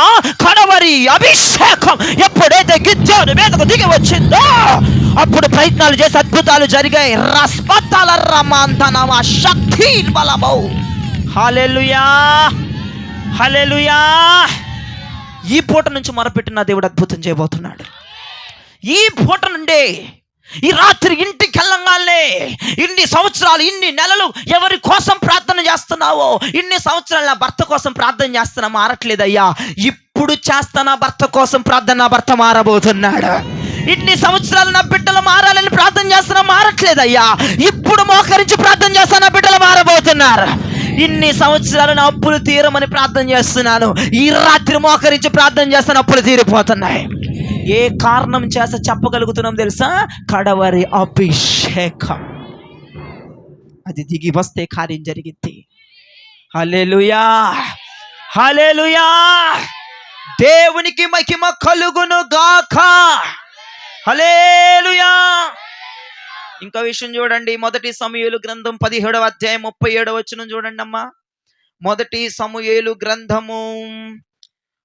కడవరి అభిషేకం ఎప్పుడైతే గిద్యోను మీదకు దిగి వచ్చిందో అప్పుడు ప్రయత్నాలు చేసి అద్భుతాలు జరిగాయి. రస్పతాల రమాంతనమా శక్తి బలమౌ. హల్లెలూయా, హల్లెలూయా. ఈ పూట నుంచి మొరపెట్టిన దేవుడు అద్భుతం చేయబోతున్నాడు. ఈ పూట నుండే ఈ రాత్రి ఇంటికి వెళ్ళంగానే ఇన్ని సంవత్సరాలు, ఇన్ని నెలలు ఎవరి కోసం ప్రార్థన చేస్తున్నావో, ఇన్ని సంవత్సరాలు నా భర్త కోసం ప్రార్థన చేస్తున్నా మారట్లేదయ్యా, ఇప్పుడు చేస్తున్నా భర్త కోసం ప్రార్థన, నా భర్త మారబోతున్నాడు. ఇన్ని సంవత్సరాలు నా బిడ్డలు మారాలని ప్రార్థన చేస్తున్నా మారట్లేదయ్యా, ఇప్పుడు మోకరించి ప్రార్థన చేస్తున్నా నా బిడ్డలు మారబోతున్నారు. ఇన్ని సంవత్సరాలు నా అప్పులు తీరమని ప్రార్థన చేస్తున్నాను, ఈ రాత్రి మోకరించి ప్రార్థన చేస్తాను, అప్పులు తీరిపోతున్నాయి. ఏ కారణం చేత చెప్పగలుగుతున్నాం తెలుసా? కడవరి అభిషేకం అది దిగి వస్తే కార్యం జరిగింది. హల్లెలూయా, హల్లెలూయా. దేవునికి మహిమ కలుగును గాక. హల్లెలూయా. ఇంకో విషయం చూడండి, 1 సమూయేలు గ్రంథం 17వ అధ్యాయం 37వ వచనం చూడండి అమ్మా. 1 సమూయేలు గ్రంథము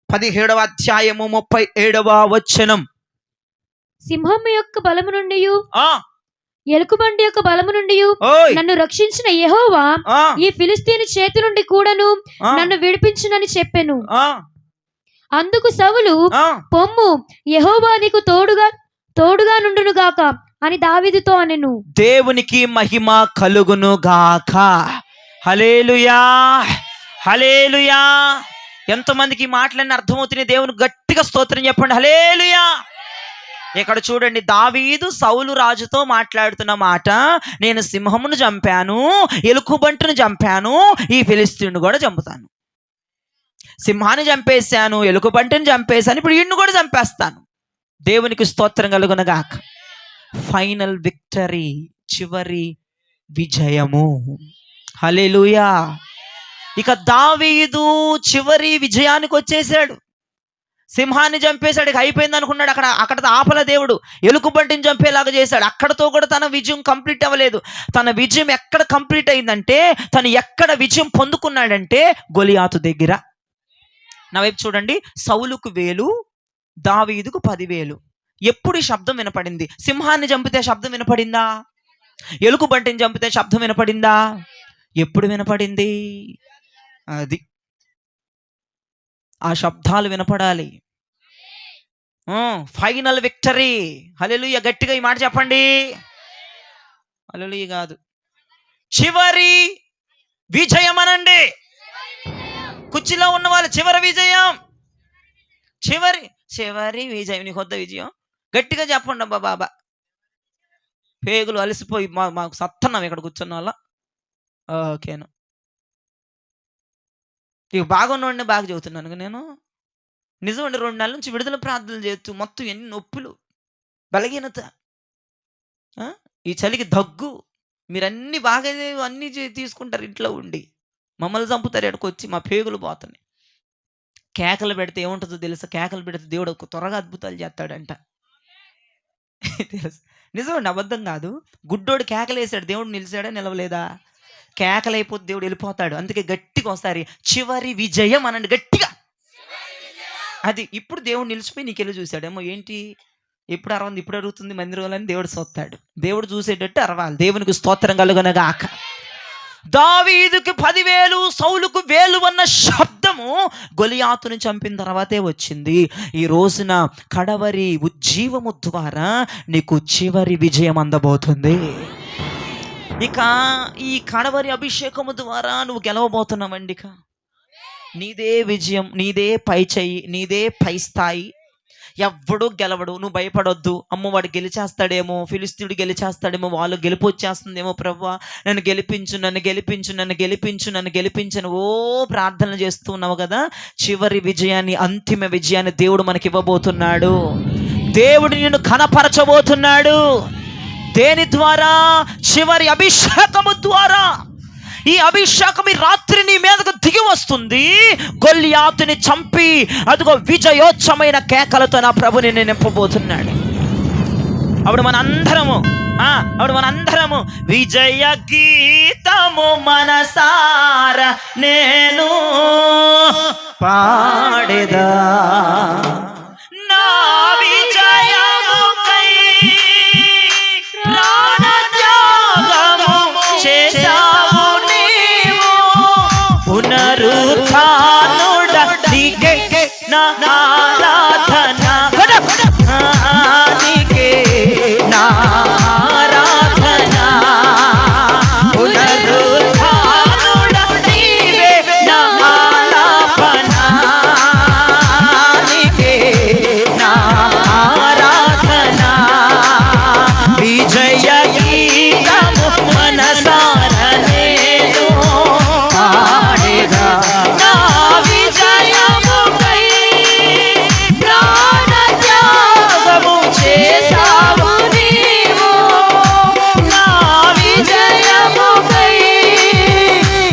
17వ అధ్యాయము 37వ వచనం. సింహము యొక్క బలము నుండి ఎలుకబంటి యొక్క బలము నుండి నన్ను రక్షించిన యెహోవా ఈ ఫిలిస్తీని చేతి నుండి కూడాను నన్ను విడిపించునని చెప్పెను. అందుకు సౌలు, పొమ్ము, యెహోవా నీకు తోడుగా నుండును గాక అని దావీదుతో అనెను. దేవునికి మహిమ కలుగును గాక. హల్లెలూయా, హల్లెలూయా. ఎంతమందికి మాటలన్నీ అర్థమవుతున్నాయి? దేవుని గట్టిగా స్తోత్రం చెప్పండి. హల్లెలూయా. ఇక్కడ చూడండి, దావీదు సౌలు రాజుతో మాట్లాడుతున్న మాట, నేను సింహమును చంపాను, ఎలుకబంటును చంపాను, ఈ ఫిలిస్తీయుని కూడా చంపుతాను. సింహాన్ని చంపేశాను, ఎలుకబంటిని చంపేశాను, ఇప్పుడు ఈయన్ని కూడా చంపేస్తాను. దేవునికి స్తోత్రం కలుగునగాక. ఫైనల్ విక్టరీ, చివరి విజయము. హల్లెలూయా. ఇక దావీదు చివరి విజయానికి వచ్చేసాడు. సింహాన్ని చంపేశాడు, ఇక అయిపోయింది అనుకున్నాడు. అక్కడ ఆపల దేవుడు, ఎలుకబంటిని చంపేలాగా చేశాడు. అక్కడతో కూడా తన విజయం కంప్లీట్ అవ్వలేదు. తన విజయం ఎక్కడ కంప్లీట్ అయిందంటే, తను ఎక్కడ విజయం పొందుకున్నాడంటే గొలియాతు దగ్గర. నా వైపు చూడండి, సౌలుకు 1000, దావీదుకు 10,000. ఎప్పుడు ఈ శబ్దం వినపడింది? సింహాన్ని చంపితే శబ్దం వినపడిందా? ఎలుకబంటిని చంపితే శబ్దం వినపడిందా? ఎప్పుడు వినపడింది? అది ఆ శబ్దాలు వినపడాలి. Final victory. హల్లెలూయా. గట్టిగా ఈ మాట చెప్పండి. హల్లెలూయా కాదు, చివరి విజయం అనండి. కుర్చీలో ఉన్న వాళ్ళు, చివరి విజయం, చివరి చివరి విజయం. నీకు వద్ద విజయం? గట్టిగా చెప్పండి అబ్బా బాబా. పేగులు అలసిపోయి మాకు సత్తన్నాం ఇక్కడ కూర్చున్న వాళ్ళ. ఓకేను, ఇక బాగున్నోడిని బాగా చెబుతున్నాను నేను. నిజమండి, 2 నెలల నుంచి విడుదల ప్రార్థనలు చేస్తూ మొత్తం ఎన్ని నొప్పులు, బలహీనత, ఈ చలికి దగ్గు, మీరన్నీ బాగా అన్నీ తీసుకుంటారు ఇంట్లో ఉండి, మమ్మల్ని చంపుతారు. ఎక్కడికి వచ్చి మా పేగులు పోతున్నాయి. కేకలు పెడితే ఏముంటుందో తెలుసా? కేకలు పెడితే దేవుడు త్వరగా అద్భుతాలు చేస్తాడంట. తెలుసు, నిజమండి, అబద్ధం కాదు. గుడ్డోడు కేకలేసాడు, దేవుడు నిలిచాడా? నిలవలేదా? కేకలైపోతే దేవుడు వెళ్ళిపోతాడు. అందుకే గట్టిగా ఒకసారి చివరి విజయం అనండి, గట్టిగా. అది ఇప్పుడు దేవుడు నిలిచిపోయి నీకెళ్ళి చూశాడేమో, ఏంటి ఎప్పుడు అరవంది, ఇప్పుడు అరుగుతుంది మందిరంలోని దేవుడు చూస్తాడు. దేవుడు చూసేటట్టు అరవాలి. దేవునికి స్తోత్రం కలుగునగాక. దావీదుకి 10,000, సౌలుకు 1000 అన్న శబ్దము గొలియాతుని చంపిన తర్వాతే వచ్చింది. ఈ రోజున కడవరి ఉజ్జీవము ద్వారా నీకు చివరి విజయం అందబోతుంది. ఇక ఈ కడవరి అభిషేకము ద్వారా నువ్వు గెలవబోతున్నావండి. ఇక నీదే విజయం, నీదే పై చెయ్యి, నీదే పై స్థాయి. ఎవ్వడు గెలవడు. నువ్వు భయపడొద్దు. అమ్మ వాడు గెలిచేస్తాడేమో, ఫిలిస్తీయుడు గెలిచేస్తాడేమో, వాళ్ళు గెలుపు వచ్చేస్తుందేమో, ప్రభువా నన్ను గెలిపించు, నన్ను గెలిపించు, నన్ను గెలిపించు, నన్ను గెలిపించను ఓ ప్రార్థనలు చేస్తూ ఉన్నావు కదా. చివరి విజయాన్ని, అంతిమ విజయాన్ని దేవుడు మనకి ఇవ్వబోతున్నాడు. దేవుడు నిన్ను కనపరచబోతున్నాడు. దేని ద్వారా? చివరి అభిషేకము ద్వారా. ఈ అభిషేకం ఈ రాత్రి నీ మీదకు దిగి వస్తుంది. గొల్యాతుని చంపి అదిగో విజయోత్సవమైన కేకలతో నా ప్రభుని నేను నింపబోతున్నాడు. అప్పుడు మనందరము విజయ గీతము మనసార నేను పాడేదా, నా విజయముకై ప్రాణత్యాగము చేశావు నీవు, పునరుత్థానుడ నీకే నా ఆరాధన, నీకే నా ఆరాధన, పునరుత్థానుడ నీవే నా ఆలాపన, నీకే నా ఆరాధన, విజయ గీతము మనసార నేను పాడేదా, నా విజయముకై ప్రాణత్యాగము చేశావు నీవు, నా విజయముకై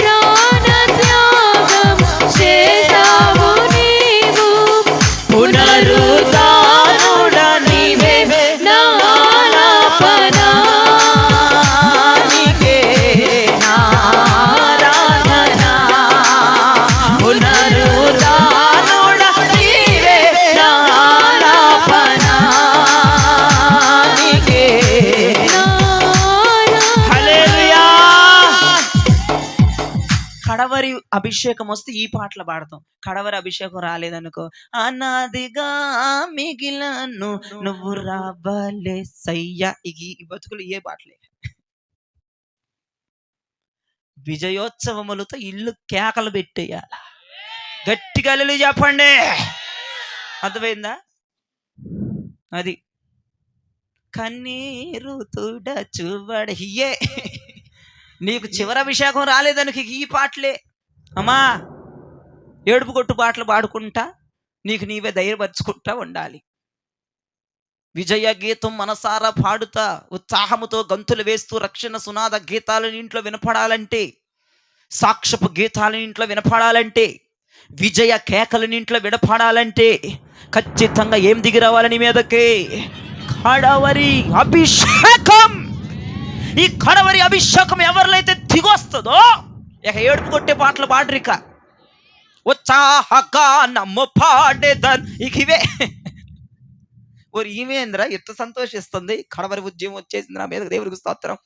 ప్రాణత్యాగము చేశావు నీవు, పునరుత్థానుడ నీవే నా ఆలాపన, నీకే నా ఆరాధన, పునరుత్థానుడ నీవే నా ఆలాపన, నీకే. నా ఆరాధన. హల్లెలూయా. కడవరి అభిషేకం వస్తే ఈ పాటలు పాడతాం. కడవరి అభిషేకం రాలేదనుకో, అనాదిగా మిగిలను నువ్వు రాబలే సయ్యా, ఈ బతుకులు ఏ పాటలే. విజయోత్సవములతో ఇల్లు కేకలు పెట్టేయాల. గట్టిగా హల్లెలూయా చెప్పండి. అర్థమైందా? అది కన్నీరు తుడచుబడియే. నీకు చివరి అభిషేకం రాలేదానికి ఈ పాటలే అమ్మా, ఏడుపు కొట్టు పాటలు పాడుకుంటా నీకు నీవే ధైర్యపరుచుకుంటా ఉండాలి. విజయ గీతం మనసారా పాడుతా ఉత్సాహముతో గంతులు వేస్తూ రక్షణ సునాద గీతాలను ఇంట్లో వినపడాలంటే, సాక్ష్యపు గీతాలను ఇంట్లో వినపడాలంటే, విజయ కేకలను ఇంట్లో వినపడాలంటే ఖచ్చితంగా ఏం దిగి రావాలని మీదకి కడవరి అభిషేకం. ఈ కడవరి అభిషేకం ఎవరిలైతే దిగొస్తుందో ఇక ఏడుపు కొట్టే పాటలు పాడరిక ఉత్సాహగా నమ్ము పాడేదన్. ఇక ఇవే ఓరి ఈమె ఎంత సంతోషిస్తుంది, కడవరి ఉద్యమం వచ్చేసింది నా మీద. దేవునికి స్తోత్రం,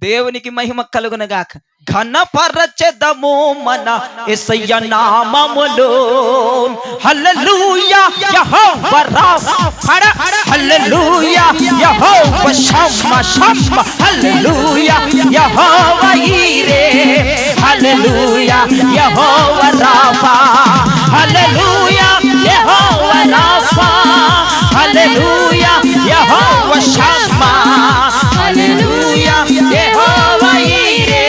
దేవునికి మహిమ కలుగునగాక. ఘనపరచెదము మన యేసయ్య నామములో. హల్లెలూయా యెహోవా రాఫా, హల్లెలూయా యెహోవా షమ్మా షమ్మా, హల్లెలూయా యెహోవా ఈరే, హల్లెలూయా యెహోవా రాఫా, హల్లెలూయా యెహోవా రాఫా, హల్లెలూయా యెహోవా షమ్మా, హల్లెలూయా యెహోవా ఈరే,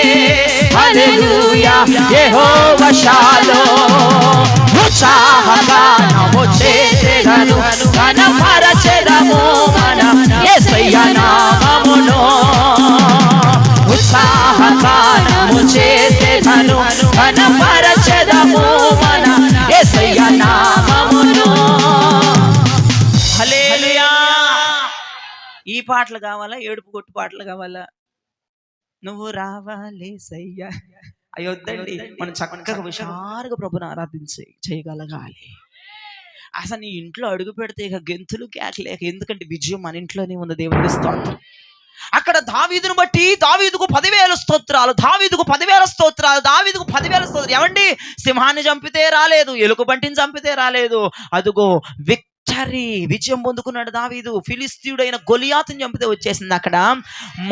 హల్లెలూయా యెహోవా షాలోమ్. ఉత్సాహగానము చేసెదను ఘనపరచెదము మన యేసయ్య నామమును. ఉత్సాహగానము చేసెదను ఘనపరచెదము మన యేసయ్య నామమును. హల్లెలూయా. ఈ పాటలు కావాలా, ఏడుపు కొట్టు పాటలు కావాలా? నువ్వు రావాలి సయ్యా అయ్యొద్దండి. మనం చక్కగా హుషారుగా ప్రభుని చేయగలగాలి. అసలు నీ ఇంట్లో అడుగు పెడితే ఇక గెంతులు కేకలేక, ఎందుకంటే విజయం మన ఇంట్లోనే ఉంది. దేవుడికి స్తోత్రం. అక్కడ దావీదును బట్టి దావీదుకు 10,000 స్తోత్రాలు, దావీదుకు 10,000 స్తోత్రాలు, దావీదుకు 10,000 స్తోత్రాలు. ఏమండి, సింహాన్ని చంపితే రాలేదు, ఎలుకబంటిని చంపితే రాలేదు, అదుగో విజయం పొందుకున్నాడు దావీదు. ఫిలిస్తీయుడైన గొలియాతుని చంపితే వచ్చేసింది. అక్కడ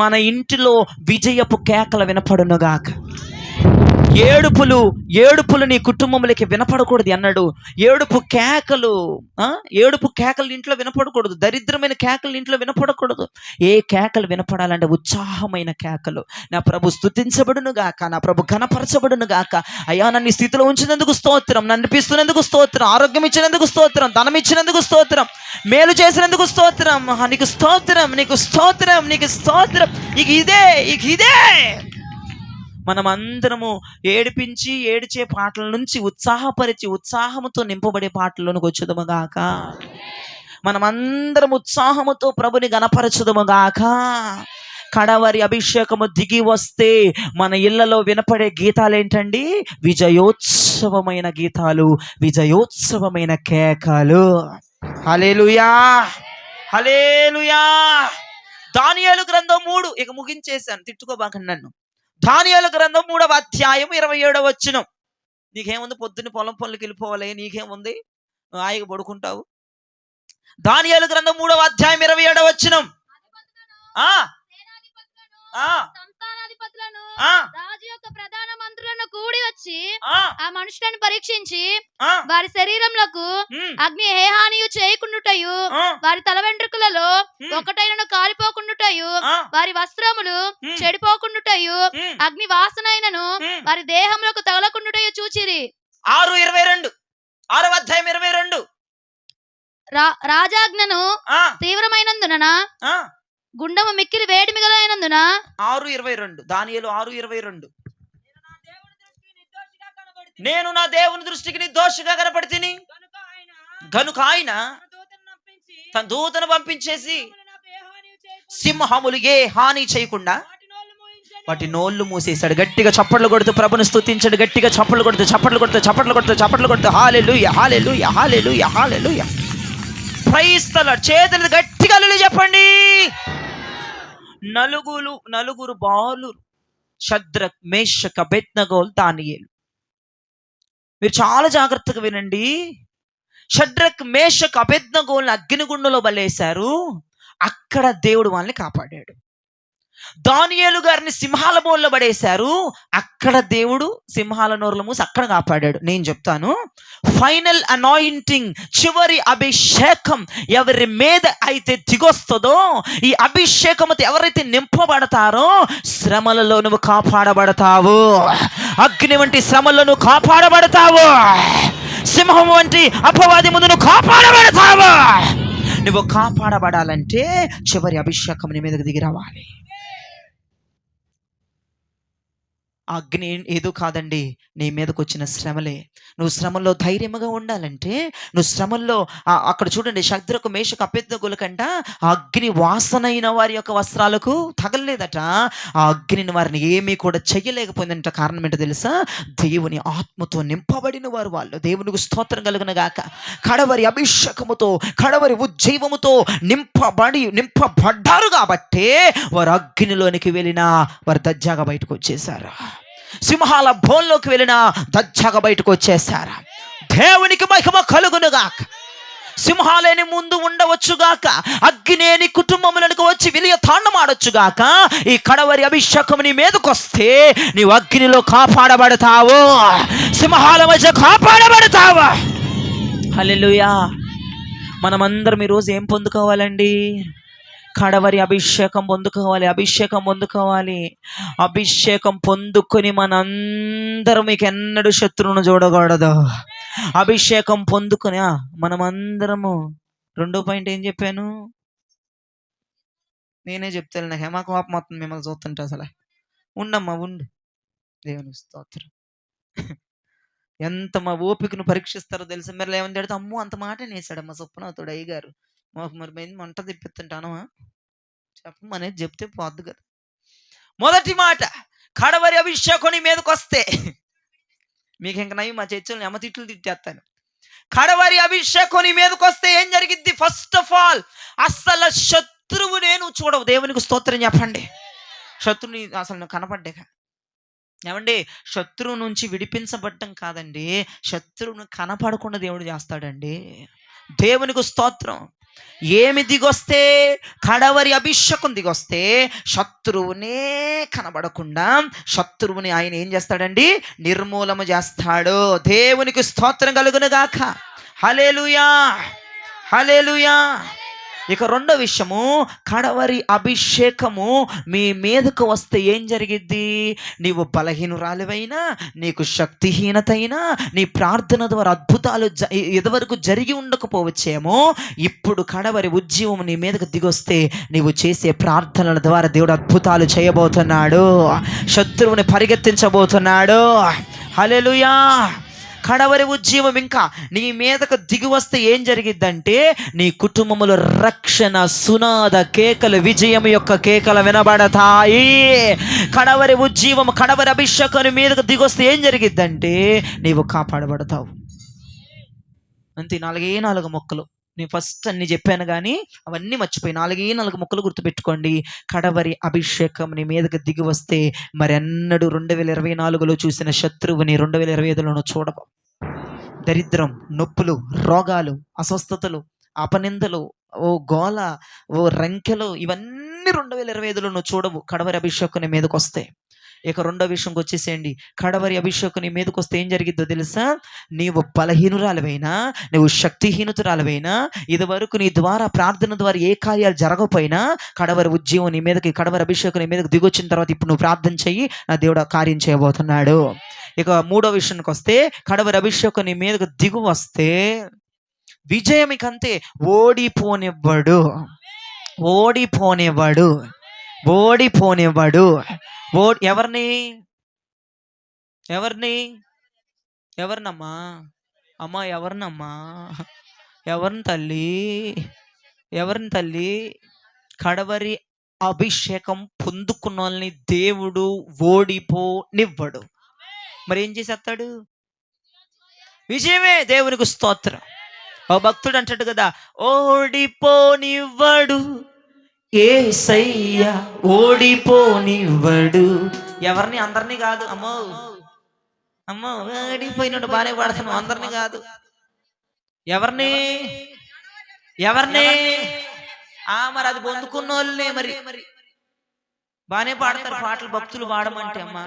మన ఇంటిలో విజయపు కేకలు వినపడునుగాక. ఏడుపులు నీ కుటుంబంలోకి వినపడకూడదు అన్నాడు. ఏడుపు కేకలు ఇంట్లో వినపడకూడదు. దరిద్రమైన కేకలు ఇంట్లో వినపడకూడదు. ఏ కేకలు వినపడాలంటే ఉత్సాహమైన కేకలు. నా ప్రభు స్తుతించబడును గాక, నా ప్రభు ఘనపరచబడును గాక. అయ్యా, నన్ను స్థితిలో ఉంచినందుకు స్తోత్రం, నన్ను అనిపిస్తున్నందుకు స్తోత్రం, ఆరోగ్యం ఇచ్చినందుకు స్తోత్రం, ధనం ఇచ్చినందుకు స్తోత్రం, మేలు చేసినందుకు స్తోత్రం, నీకు స్తోత్రం, నీకు స్తోత్రం, నీకు స్తోత్రం. ఇదే మనమందరము ఏడిపించి ఏడిచే పాటల నుంచి ఉత్సాహపరిచి ఉత్సాహముతో నింపబడే పాటల్లోనికి వచ్చుదముగాక. మనమందరం ఉత్సాహముతో ప్రభుని గణపరచుదముగాక. కడవరి అభిషేకము దిగి వస్తే మన ఇళ్లలో వినపడే గీతాలు ఏంటండి? విజయోత్సవమైన గీతాలు, విజయోత్సవమైన కేకలు. హల్లెలూయా, హల్లెలూయా. దానియేలు గ్రంథం 3, ఇక ముగించేశాను, తిట్టుకోబాకండి నన్ను. దానియేలు గ్రంథం 3వ అధ్యాయం 27వ వచనం. నీకేముంది, పొద్దున్న పొలం పనులకు వెళ్ళిపోవాలి, నీకేముంది, హాయిగా పడుకుంటావు. దానియేలు గ్రంథం 3వ అధ్యాయం 27వ వచనం. రాజు యొక్క ప్రధాన మంత్రులను కూడి వచ్చి ఆ మనుషులను పరీక్షించి వారి శరీరములకు అగ్ని ఏ హానియు చేయకుండుటయు, వారి తల వెంట్రుకలలో ఒకటైనను కాలిపోకుండుటయు, వారి వస్త్రములు చెడిపోకుండుటయు, అగ్ని వాసనైనను వారి దేహములకు తగలకుండుటయు చూచిరి. 6:22, 6వ అధ్యాయం 22. రాజాజ్ఞను తీవ్రమైనందున గుండము మిక్కిలి వేడి మిగలైనందున. 6:22, దానియేలు 6:22. నేను నా దేవుని దృష్టికి నిర్దోషిగా కనపడితిని గనుక ఆయన తన దూతను పంపించేసి సింహములు ఏ హాని చేయకుండా వాటి నోళ్ళు మూసేశాడు. గట్టిగా చప్పట్లు కొడుతూ ప్రభుని స్తుతించాడు. గట్టిగా చప్పట్లు కొడుతూ hallelujah, hallelujah, hallelujah, hallelujah. Praise the Lord. చేతులు గట్టిగా హల్లెలూయా చెప్పండి. నలుగురు బాలురు, షద్రక్, మేషక్, అబేద్నెగో, దానియేలు. మీరు చాలా జాగ్రత్తగా వినండి. షద్రక్, మేషక్, అబేద్నెగోలను అగ్నిగుండంలో బలేశారు. అక్కడ దేవుడు వాళ్ళని కాపాడాడు. దానియేలు గారిని సింహాల బోన్లో పడేశారు. అక్కడ దేవుడు సింహాల నోరుల మూసి అక్కడ కాపాడాడు. నేను చెప్తాను, ఫైనల్ అనాయింటింగ్, చివరి అభిషేకం ఎవరి మీద అయితే దిగొస్తుందో, ఈ అభిషేకంతో ఎవరైతే నింపబడతారో, శ్రమలలో నువ్వు కాపాడబడతావు. అగ్ని వంటి శ్రమల్లో నువ్వు కాపాడబడతావు. సింహం వంటి అపవాది ముందు నువ్వు కాపాడబడతావు. నువ్వు కాపాడబడాలంటే చివరి అభిషేకం నీ మీదకి దిగి రావాలి. అగ్ని ఏదో కాదండి, నీ మీదకి వచ్చిన శ్రమలే. నువ్వు శ్రమల్లో ధైర్యముగా ఉండాలంటే, నువ్వు శ్రమల్లో అక్కడ చూడండి, శద్రకు మేషకు అబేద్నెగోల కంట ఆ అగ్ని వాసనైన వారి యొక్క వస్త్రాలకు తగలలేదట. ఆ అగ్నిని వారిని ఏమీ కూడా చెయ్యలేకపోయిందంట. కారణం ఏంటో తెలుసా? దేవుని ఆత్మతో నింపబడిన వారు వాళ్ళు. దేవునికి స్తోత్రం కలుగును గాక. కడవరి అభిషేకముతో, కడవరి ఉజ్జీవముతో నింపబడ్డారు కాబట్టే వారు అగ్నిలోనికి వెళ్ళినా వారు దజ్జాగా బయటకు వచ్చేసారు. సింహాల బోన్లోకి వెళ్ళినా దజ్జాగా బయటకు వచ్చేసారు. దేవునికి మహిమ కలుగునుగాక. సింహాలేని ముందు ఉండవచ్చుగాక, అగ్నేని కుటుంబములకు వచ్చి విలియ తాండమాడొచ్చుగాక, ఈ కడవరి అభిషేకం నీ మీదకి వస్తే నీవు అగ్నిలో కాపాడబడతావు, సింహాల మధ్య కాపాడబడతావు. హల్లెలూయా. మనమందరం ఈరోజు ఏం పొందుకోవాలండి? కడవరి అభిషేకం పొందుకోవాలి. అభిషేకం పొందుకోవాలి. అభిషేకం పొందుకొని మనందరం మీకు ఎన్నడూ శత్రువును చూడకూడదు. అభిషేకం పొందుకొని మనమందరము. రెండో పాయింట్ ఏం చెప్పాను? నేనే చెప్తాను. నాకు హేమకోపం మొత్తం మిమ్మల్ని చూస్తుంటే అసలు ఉండమ్మా ఉండు. దేవుని స్తోత్రం. ఎంత మా ఓపికను పరీక్షిస్తారో తెలుసు. మీరు ఏమని తిడితే, అమ్మో అంత మాట నేసాడమ్మా సొప్పనవుతాడు అయ్యగారు, మాకు మరి మంట తిప్పిస్తుంటాను చెప్పమనేది చెప్తే పోద్దు కదా. మొదటి మాట, కడవరి అభిషేకం నీ మీదకి వస్తే, మీకు ఇంక నయ్యి మా చర్చలను ఎమతిట్లు తిట్టేస్తాను. కడవరి అభిషేకం నీ మీదకి వస్తే ఏం జరిగిద్ది? ఫస్ట్ ఆఫ్ ఆల్, అసలు శత్రువు నేను చూడవు. దేవునికి స్తోత్రం చెప్పండి. శత్రువుని అసలు నువ్వు కనపడ్డాక ఏమండి, శత్రువు నుంచి విడిపించబడ్డం కాదండి, శత్రువును కనపడకుండా దేవుడు చేస్తాడండి. దేవునికి స్తోత్రం. ఏమి దిగొస్తే? కడవరి అభిషేకం దిగొస్తే శత్రువునే కనబడకుండా శత్రువుని ఆయన ఏం చేస్తాడండి? నిర్మూలన చేస్తాడు. దేవునికి స్తోత్రం కలుగును గాక. హల్లెలూయా, హల్లెలూయా. ఇక రెండో విషయము, కడవరి అభిషేకము మీ మీదకు వస్తే ఏం జరిగిద్ది? నీవు బలహీనురాలివైనా, నీకు శక్తిహీనత అయినా, నీ ప్రార్థన ద్వారా అద్భుతాలు ఇదివరకు జరిగి ఉండకపోవచ్చేమో, ఇప్పుడు కడవరి ఉజ్జీవం నీ మీదకు దిగొస్తే నీవు చేసే ప్రార్థనల ద్వారా దేవుడు అద్భుతాలు చేయబోతున్నాడు. శత్రువుని పరిగెత్తించబోతున్నాడు. హల్లెలూయా. కడవరి ఉజ్జీవం ఇంకా నీ మీదకు దిగి వస్తే ఏం జరిగిద్దంటే, నీ కుటుంబంలో రక్షణ సునాద కేకలు, విజయం యొక్క కేకలు వినబడతాయి. కడవరి ఉజ్జీవం, కడవరి అభిషేకం మీదకు దిగొస్తే ఏం జరిగిద్దంటే నీవు కాపాడబడతావు. అంతే. 4 మొక్కలు నేను ఫస్ట్ అన్ని చెప్పాను కానీ అవన్నీ మర్చిపోయి 4 మొక్కలు గుర్తుపెట్టుకోండి. కడవరి అభిషేకం నీ మీదకి దిగి వస్తే మరెన్నడూ 2024లో చూసిన శత్రువుని 2025లోనూ చూడవు. దరిద్రం, నొప్పులు, రోగాలు, అస్వస్థతలు, అపనిందలు, ఓ గోల, ఓ రంకెలు, ఇవన్నీ 2025లోనూ చూడవు కడవరి అభిషేకం నీ మీదకి వస్తే. ఇక రెండో విషయంకి వచ్చేసేయండి. కడవరి అభిషేకం నీ మీదకి వస్తే ఏం జరిగిద్దో తెలుసా? నీవు బలహీనురాలవైనా, నువ్వు శక్తిహీనుతురాలవైనా, ఇదివరకు నీ ద్వారా ప్రార్థన ద్వారా ఏ కార్యాలు జరగకపోయినా కడవరి ఉజ్జీవం నీ మీదకి, కడవరి అభిషేకం నీ మీదకి దిగొచ్చిన తర్వాత ఇప్పుడు నువ్వు ప్రార్థన చెయ్యి, నా దేవుడు కార్యం చేయబోతున్నాడు. ఇక మూడో విషయానికి వస్తే, కడవరి అభిషేకం నీ మీదకు దిగు వస్తే విజయం ఇకంతే. ఓడిపోనివ్వడు, ఓడిపోనివ్వడు, ఓడిపోనివ్వడు. ఎవరిని? ఎవరినమ్మా? అమ్మా ఎవరినమ్మా? ఎవరిని తల్లి? కడవరి అభిషేకం పొందుకున్న వాళ్ళని దేవుడు ఓడిపోనివ్వడు. మరి ఏం చేసేస్తాడు? విజయమే. దేవునికి స్తోత్రం. ఓ భక్తుడు అంటాడు కదా, ఓడిపోనివ్వడు యేసయ్య, ఓడిపోనివ్వడు. ఎవరిని? అందరినీ కాదు. అమ్మో ఓడిపోయినట్టు బాగానే పడుతున్నావు. అందరినీ కాదు. ఎవరిని? మరి అది పొందుకున్న వాళ్ళనే. మరి బానే పాడతారు పాటలు, భక్తులు పాడమంటే అమ్మా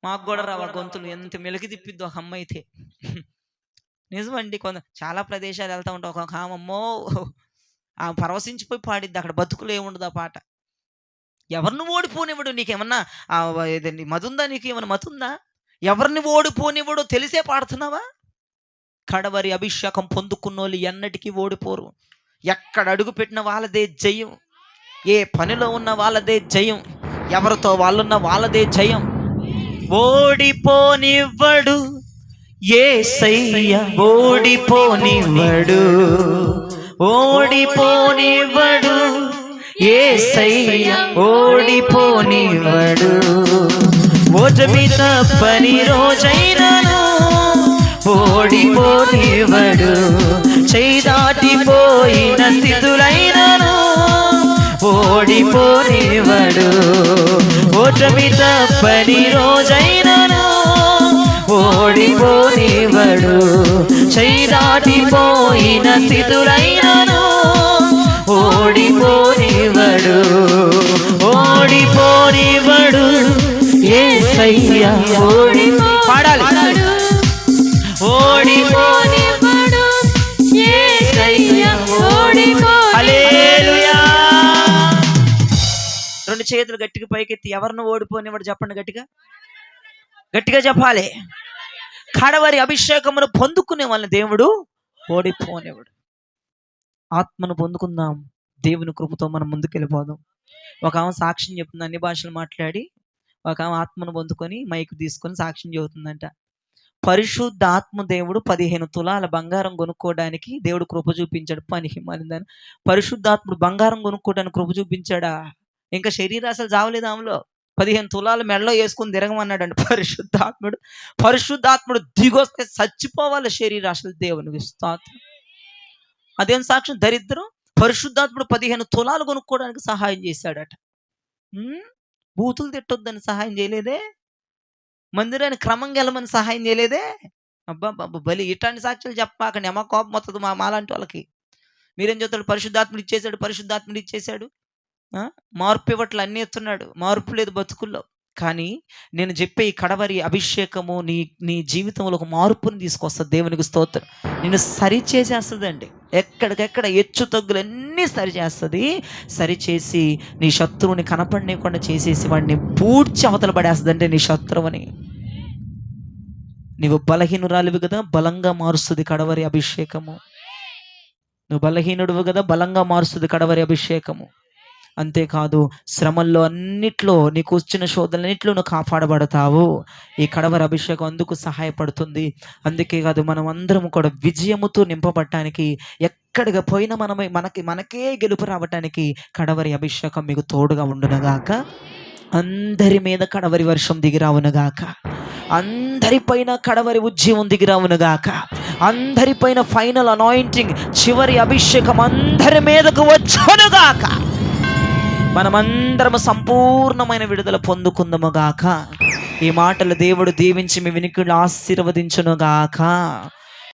మాకు కూడా రావు గొంతులు. ఎంత మెలికి తిప్పిద్దు ఒక అమ్మ అయితే. నిజమండి. చాలా ప్రదేశాలు వెళ్తా ఉంటాం, ఒక ఆమమ్మో ఆ పరవశించిపోయి పాడిద్ది, అక్కడ బతుకులు ఏముండదు ఆ పాట. ఎవరిని ఓడిపోనివ్వడు. నీకేమన్నా ఏదండి మతుందా? నీకు ఏమన్నా మతుందా? ఎవరిని ఓడిపోనివ్వడు తెలిసే పాడుతున్నావా? కడవరి అభిషేకం పొందుకున్నోళ్ళు ఎన్నటికీ ఓడిపోరు. ఎక్కడ అడుగు పెట్టిన వాళ్ళదే జయం, ఏ పనిలో ఉన్న వాళ్ళదే జయం, ఎవరితో వాళ్ళున్న వాళ్ళదే జయం. ఓడిపోనివ్వడు యేసయ్య, ఓడిపోనివ్వడు, ఓడిపోనివ్వడు యేసయ్య, ఓడిపోనివ్వడు. ఓటమి తప్పని రోజైనను ఓడిపోనివ్వడు, చేయి దాటిపోయిన స్థితులైనను ఓడిపోనివ్వడు. ఓటమి తప్పని రోజైనను ఓడిపోనివ్వడు, చేయి దాటిపోయిన స్థితులైనను ఓడిపోనివ్వడు, ఓడిపోనివ్వడు యేసయ్య, పాడాలి. ఓడిపోనివ్వడు యేసయ్య, హల్లెలూయా. రెండు చేతులు గట్టిగా పైకెత్తి ఎవరిని ఓడిపోనివ్వడు చెప్పండి, గట్టిగా గట్టిగా చెప్పాలి. కడవరి అభిషేకమును పొందుకునే వాళ్ళని దేవుడు ఓడిపోనివ్వడు. ఆత్మను పొందుకుందాం, దేవుని కృపతో మనం ముందుకెళ్ళిపోదాం. ఒక ఆమె సాక్ష్యం చెప్తుంది, అన్ని భాషలు మాట్లాడి. ఒక ఆమె ఆత్మను పొందుకొని మైకు తీసుకొని సాక్ష్యం చెబుతుందంట. పరిశుద్ధ ఆత్మ దేవుడు 15 తులాల బంగారం కొనుక్కోవడానికి దేవుడు కృప చూపించాడు. పనికి మాలిందని పరిశుద్ధాత్ముడు బంగారం కొనుక్కోవడానికి కృప చూపించాడా? ఇంకా శరీరాశలు జావలేదు ఆమెలో. 15 తులాలు మెడలో వేసుకుని తిరగమన్నాడండి పరిశుద్ధాత్ముడు దిగొస్తే చచ్చిపోవాలి శరీరాశలు. దేవునికి స్తోత్రం. అదేం సాక్ష్యం? దరిద్రం. పరిశుద్ధాత్ముడు 15 తులాలు కొనుక్కోవడానికి సహాయం చేశాడట. బూతులు తిట్టొద్దని సహాయం చేయలేదే, మందిరాన్ని క్రమంగా వెళ్ళమని సహాయం చేయలేదే. అబ్బా బలి ఇట్లాంటి సాక్ష్యాలు చెప్పాకండి, అమ్మ కోపం వస్తుంది మాలాంటి వాళ్ళకి. మీరేం చెప్తాడు? పరిశుద్ధాత్ముడు ఇచ్చేశాడు. మార్పు ఇవ్వట్లు అన్నీ ఎత్తున్నాడు, మార్పు లేదు బతుకుల్లో. కానీ నేను చెప్పే ఈ కడవరి అభిషేకము నీ జీవితంలో ఒక మార్పుని తీసుకొస్తుంది. దేవునికి స్తోత్రం. నేను సరిచేసేస్తుందండి, ఎక్కడికెక్కడ హెచ్చు తగ్గులన్నీ సరిచేస్తుంది. సరిచేసి నీ శత్రువుని కనపడనీయకుండా చేసేసి వాడిని పూడ్చి అవతల పడేస్తుంది. అంటే నీ శత్రువుని నువ్వు బలహీనురాలివి కదా, బలంగా మారుస్తుంది కడవరి అభిషేకము. నువ్వు బలహీనుడివి కదా, బలంగా మారుస్తుంది కడవరి అభిషేకము. అంతేకాదు, శ్రమల్లో అన్నిట్లో, నీకు వచ్చిన శోధనన్నిట్లో నువ్వు కాపాడబడతావు. ఈ కడవరి అభిషేకం అందుకు సహాయపడుతుంది. అందుకే కాదు, మనం అందరం కూడా విజయముతో నింపబడటానికి, ఎక్కడికి పోయినా మనకే గెలుపు రావటానికి కడవరి అభిషేకం మీకు తోడుగా ఉండునుగాక. అందరి మీద కడవరి వర్షం దిగిరావునుగాక. అందరిపైన కడవరి ఉజ్జీవం దిగిరావునుగాక. అందరిపైన ఫైనల్ అనాయింటింగ్, చివరి అభిషేకం అందరి మీదకు వచ్చునుగాక. మనమందరము సంపూర్ణమైన విడుదల పొందుకుందాముగాక. ఈ మాటలు దేవుడు దీవించి మీ వినికిడిని ఆశీర్వదించునుగాక.